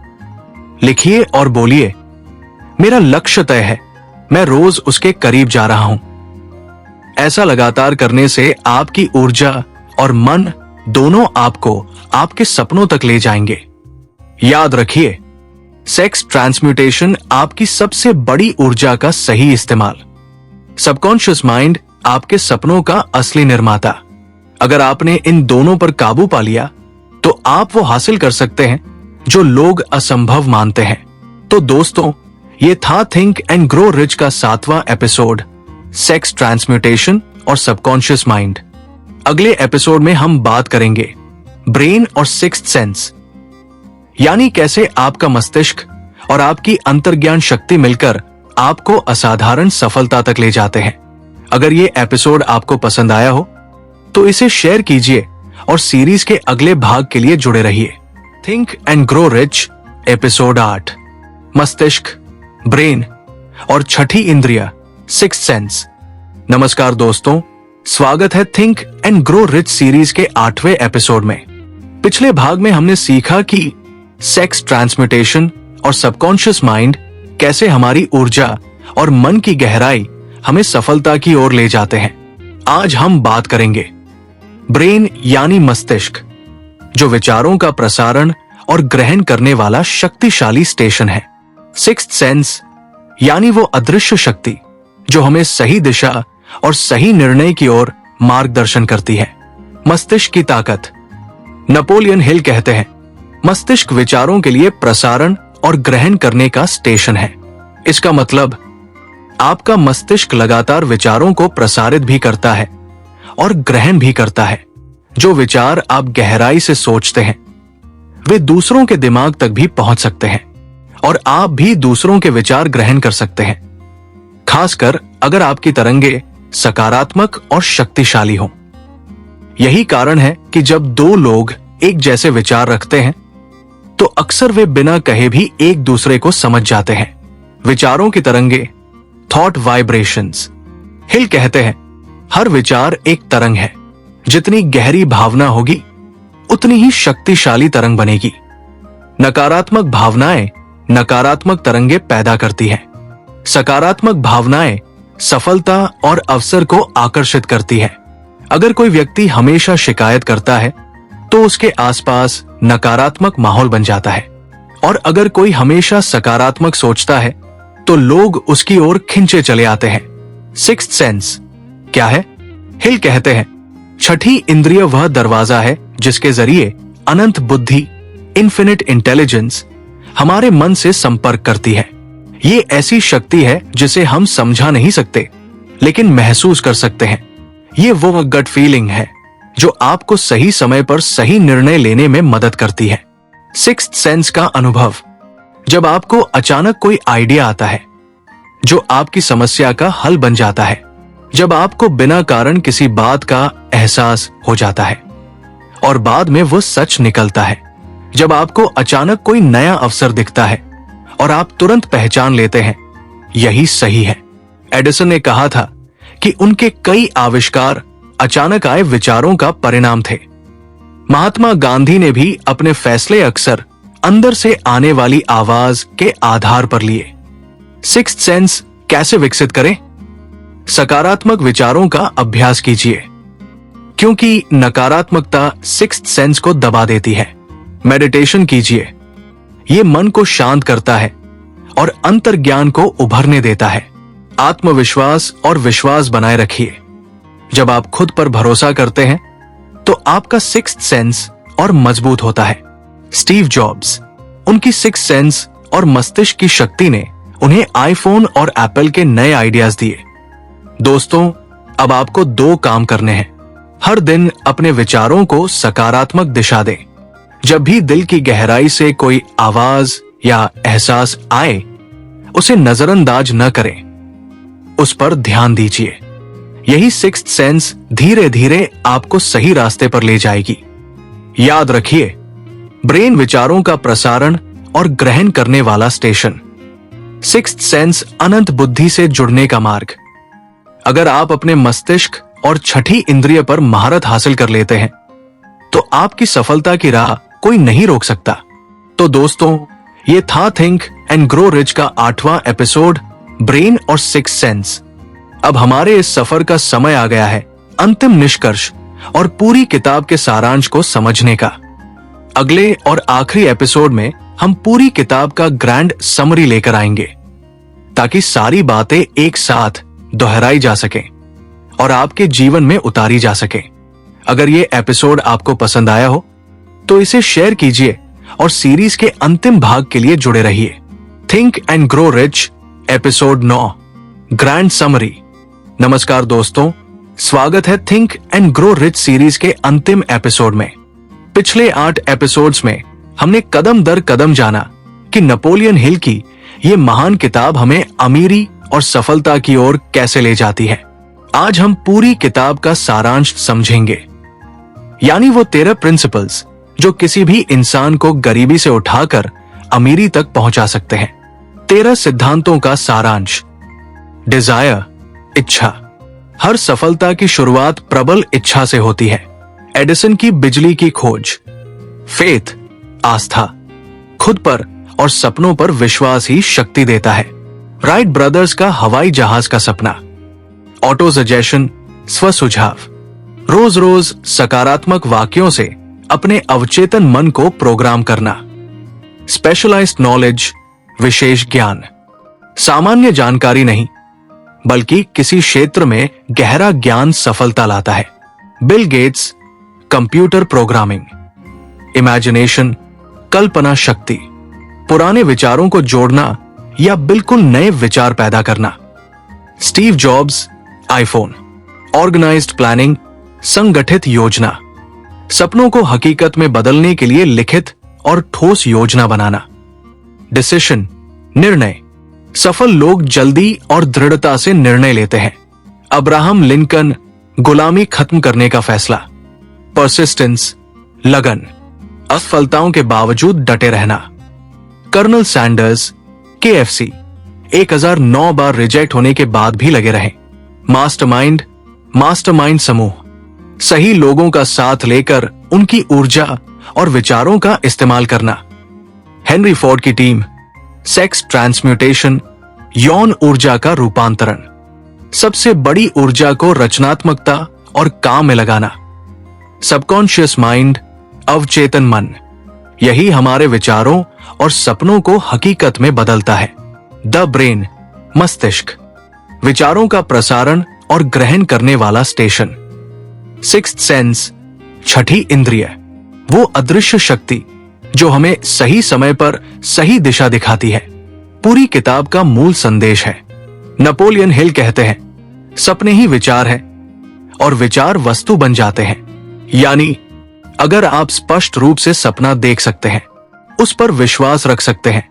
लिखिए और बोलिए, मेरा लक्ष्य तय है, मैं रोज उसके करीब जा रहा हूं। ऐसा लगातार करने से आपकी ऊर्जा और मन दोनों आपको आपके सपनों तक ले जाएंगे। याद रखिए, सेक्स ट्रांसम्यूटेशन आपकी सबसे बड़ी ऊर्जा का सही इस्तेमाल। सबकॉन्शियस माइंड आपके सपनों का असली निर्माता। अगर आपने इन दोनों पर काबू पा लिया तो आप वो हासिल कर सकते हैं जो लोग असंभव मानते हैं। तो दोस्तों, ये था थिंक एंड ग्रो रिच का 7वां एपिसोड, सेक्स ट्रांसम्यूटेशन और सबकॉन्शियस माइंड। अगले एपिसोड में हम बात करेंगे ब्रेन और सिक्स्थ सेंस, यानी कैसे आपका मस्तिष्क और आपकी अंतर्ज्ञान शक्ति मिलकर आपको असाधारण सफलता तक ले जाते हैं। अगर ये एपिसोड आपको पसंद आया हो तो इसे शेयर कीजिए और सीरीज के अगले भाग के लिए जुड़े रहिए। Think and grow rich episode 8, मस्तिष्क, ब्रेन और छठी इंद्रिय, सिक्स्थ सेंस। नमस्कार दोस्तों, स्वागत है think and grow rich series के 8वें एपिसोड में। पिछले भाग में हमने सीखा कि सेक्स ट्रांसम्यूटेशन और सबकॉन्शियस माइंड कैसे हमारी ऊर्जा और मन की गहराई हमें सफलता की ओर ले जाते हैं। आज हम बात करेंगे ब्रेन यानी मस्तिष्क, जो विचारों का प्रसारण और ग्रहण करने वाला शक्तिशाली स्टेशन है। सिक्स्थ सेंस यानी वो अदृश्य शक्ति जो हमें सही दिशा और सही निर्णय की ओर मार्गदर्शन करती है। मस्तिष्क की ताकत। नेपोलियन हिल कहते हैं, मस्तिष्क विचारों के लिए प्रसारण और ग्रहण करने का स्टेशन है। इसका मतलब आपका मस्तिष्क लगातार विचारों को प्रसारित भी करता है और ग्रहण भी करता है। जो विचार आप गहराई से सोचते हैं वे दूसरों के दिमाग तक भी पहुंच सकते हैं और आप भी दूसरों के विचार ग्रहण कर सकते हैं, खासकर अगर आपकी तरंगे सकारात्मक और शक्तिशाली हों। यही कारण है कि जब 2 लोग एक जैसे विचार रखते हैं तो अक्सर वे बिना कहे भी एक दूसरे को समझ जाते हैं। विचारों की तरंगे, थॉट वाइब्रेशंस। हिल कहते हैं, हर विचार एक तरंग है। जितनी गहरी भावना होगी उतनी ही शक्तिशाली तरंग बनेगी। नकारात्मक भावनाएं नकारात्मक तरंगे पैदा करती हैं। सकारात्मक भावनाएं सफलता और अवसर को आकर्षित करती हैं। अगर कोई व्यक्ति हमेशा शिकायत करता है तो उसके आसपास नकारात्मक माहौल बन जाता है, और अगर कोई हमेशा सकारात्मक सोचता है तो लोग उसकी ओर खिंचे चले आते हैं। सिक्स्थ सेंस क्या है? हिल कहते हैं, छठी इंद्रिय वह दरवाजा है जिसके जरिए अनंत बुद्धि, इन्फिनिट इंटेलिजेंस हमारे मन से संपर्क करती है। ये ऐसी शक्ति है जिसे हम समझा नहीं सकते, लेकिन महसूस कर सकते हैं। ये वो गट फीलिंग है जो आपको सही समय पर सही निर्णय लेने में मदद करती है। सिक्स्थ सेंस का अनुभव, जब आपको अचानक कोई आइडिया आता है जो आपकी समस्या का हल बन जाता है, जब आपको बिना कारण किसी बात का एहसास हो जाता है और बाद में वो सच निकलता है, जब आपको अचानक कोई नया अवसर दिखता है और आप तुरंत पहचान लेते हैं यही सही है। एडिसन ने कहा था कि उनके कई आविष्कार अचानक आए विचारों का परिणाम थे। महात्मा गांधी ने भी अपने फैसले अक्सर अंदर से आने वाली आवाज के आधार पर लिए। सिक्स्थ सेंस कैसे विकसित करें? सकारात्मक विचारों का अभ्यास कीजिए, क्योंकि नकारात्मकता सिक्स्थ सेंस को दबा देती है। मेडिटेशन कीजिए, ये मन को शांत करता है और अंतर्ज्ञान को उभरने देता है। आत्मविश्वास और विश्वास बनाए रखिए। जब आप खुद पर भरोसा करते हैं तो आपका सिक्स्थ सेंस और मजबूत होता है। स्टीव जॉब्स, उनकी सिक्स्थ सेंस और मस्तिष्क की शक्ति ने उन्हें आईफोन और एप्पल के नए आइडियाज दिए। दोस्तों, अब आपको 2 काम करने हैं। हर दिन अपने विचारों को सकारात्मक दिशा दें। जब भी दिल की गहराई से कोई आवाज या एहसास आए, उसे नजरअंदाज न करें, उस पर ध्यान दीजिए। यही सिक्स्थ सेंस धीरे धीरे आपको सही रास्ते पर ले जाएगी। याद रखिए, ब्रेन विचारों का प्रसारण और ग्रहण करने वाला स्टेशन। सिक्स्थ सेंस अनंत बुद्धि से जुड़ने का मार्ग। अगर आप अपने मस्तिष्क और छठी इंद्रिय पर महारत हासिल कर लेते हैं तो आपकी सफलता की राह कोई नहीं रोक सकता। तो दोस्तों, ये था थिंक एंड ग्रो रिच का 8वां एपिसोड, ब्रेन और सिक्स्थ सेंस। अब हमारे इस सफर का समय आ गया है अंतिम निष्कर्ष और पूरी किताब के सारांश को समझने का। अगले और आखिरी एपिसोड में हम पूरी किताब का ग्रैंड समरी लेकर आएंगे, ताकि सारी बातें एक साथ दोहराई जा सके और आपके जीवन में उतारी जा सके। अगर ये एपिसोड आपको पसंद आया हो तो इसे शेयर कीजिए और सीरीज के अंतिम भाग के लिए जुड़े रहिए। Think and grow rich episode 9, grand summary. नमस्कार दोस्तों, स्वागत है think and grow rich series के अंतिम एपिसोड में। पिछले 8 एपिसोड्स में हमने कदम दर कदम जाना कि नेपोलियन हिल की ये महान किताब हमें अमीरी और सफलता की ओर कैसे ले जाती है। आज हम पूरी किताब का सारांश समझेंगे, यानी वो 13 प्रिंसिपल्स जो किसी भी इंसान को गरीबी से उठाकर अमीरी तक पहुंचा सकते हैं। 13 सिद्धांतों का सारांश। डिजायर, इच्छा। हर सफलता की शुरुआत प्रबल इच्छा से होती है। एडिसन की बिजली की खोज। फेथ, आस्था। खुद पर और सपनों पर विश्वास ही शक्ति देता है। राइट ब्रदर्स का हवाई जहाज का सपना। ऑटो सजेशन, स्व सुझाव। रोज रोज सकारात्मक वाक्यों से अपने अवचेतन मन को प्रोग्राम करना। स्पेशलाइज्ड नॉलेज, विशेष ज्ञान। सामान्य जानकारी नहीं, बल्कि किसी क्षेत्र में गहरा ज्ञान सफलता लाता है। Bill Gates, computer programming. Imagination, कल्पना शक्ति। पुराने विचारों को जोड़ना या बिल्कुल नए विचार पैदा करना। Steve Jobs, iPhone. Organised planning, संगठित योजना। सपनों को हकीकत में बदलने के लिए लिखित और ठोस योजना बनाना। डिसीजन, निर्णय। सफल लोग जल्दी और दृढ़ता से निर्णय लेते हैं। अब्राहम लिंकन, गुलामी खत्म करने का फैसला। परसिस्टेंस, लगन। असफलताओं के बावजूद डटे रहना। कर्नल सैंडर्स, KFC, 1009 बार रिजेक्ट होने के बाद भी लगे रहे। मास्टरमाइंड समूह। सही लोगों का साथ लेकर उनकी ऊर्जा और विचारों का इस्तेमाल करना। हेनरी फोर्ड की टीम। सेक्स ट्रांसम्यूटेशन, यौन ऊर्जा का रूपांतरण। सबसे बड़ी ऊर्जा को रचनात्मकता और काम में लगाना। सबकॉन्शियस माइंड, अवचेतन मन। यही हमारे विचारों और सपनों को हकीकत में बदलता है। द ब्रेन, मस्तिष्क, विचारों का प्रसारण और ग्रहण करने वाला स्टेशन। सिक्स्थ सेंस, छठी इंद्रिय, वो अदृश्य शक्ति जो हमें सही समय पर सही दिशा दिखाती है, पूरी किताब का मूल संदेश है। नेपोलियन हिल कहते हैं, सपने ही विचार है और विचार वस्तु बन जाते हैं। यानी अगर आप स्पष्ट रूप से सपना देख सकते हैं, उस पर विश्वास रख सकते हैं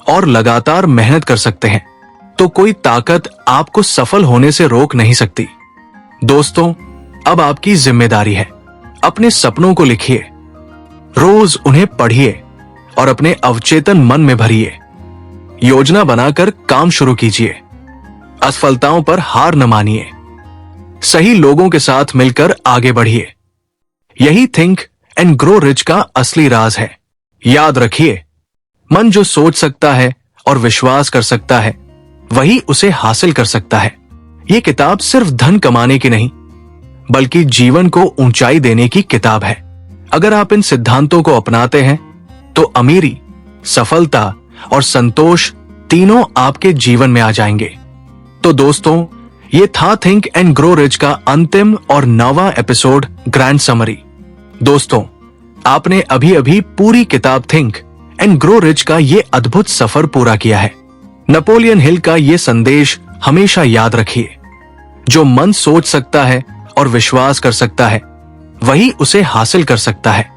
और लगातार मेहनत कर सकते हैं, तो कोई ताकत आपको सफल होने से रोक नहीं सकती। दोस्तों, अब आपकी जिम्मेदारी है, अपने सपनों को लिखिए, रोज उन्हें पढ़िए और अपने अवचेतन मन में भरिए। योजना बनाकर काम शुरू कीजिए, असफलताओं पर हार न मानिए, सही लोगों के साथ मिलकर आगे बढ़िए। यही थिंक एंड ग्रो रिच का असली राज है। याद रखिए, मन जो सोच सकता है और विश्वास कर सकता है, वही उसे हासिल कर सकता है। ये किताब सिर्फ धन कमाने की नहीं, बल्कि जीवन को ऊंचाई देने की किताब है। अगर आप इन सिद्धांतों को अपनाते हैं, तो अमीरी, सफलता और संतोष तीनों आपके जीवन में आ जाएंगे। तो दोस्तों, ये था थिंक एंड ग्रो रिच का अंतिम और 9वां एपिसोड ग्रैंड समरी। दोस्तों, आपने अभी अभी पूरी किताब थिंक एंड ग्रो रिच का ये अद्भुत सफर पूरा किया है। नेपोलियन हिल का ये संदेश हमेशा याद रखिए, जो मन सोच सकता है और विश्वास कर सकता है, वही उसे हासिल कर सकता है।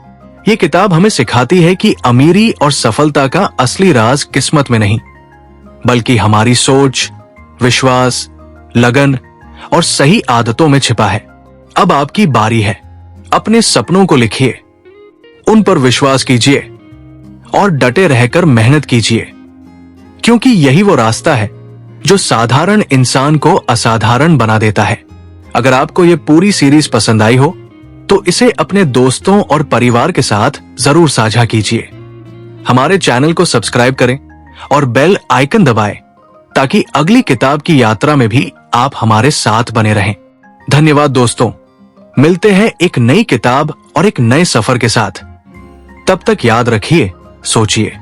ये किताब हमें सिखाती है कि अमीरी और सफलता का असली राज किस्मत में नहीं, बल्कि हमारी सोच, विश्वास, लगन और सही आदतों में छिपा है। अब आपकी बारी है, अपने सपनों को लिखिए, उन पर विश्वास कीजिए और डटे रहकर मेहनत कीजिए, क्योंकि यही वो रास्ता है जो साधारण इंसान को असाधारण बना देता है। अगर आपको ये पूरी सीरीज पसंद आई हो, तो इसे अपने दोस्तों और परिवार के साथ जरूर साझा कीजिए। हमारे चैनल को सब्सक्राइब करें और बेल आइकन दबाएं, ताकि अगली किताब की यात्रा में भी आप हमारे साथ बने रहें। धन्यवाद दोस्तों, मिलते हैं एक नई किताब और एक नए सफर के साथ। तब तक याद रखिए, सोचिए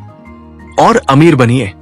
और अमीर बनिए।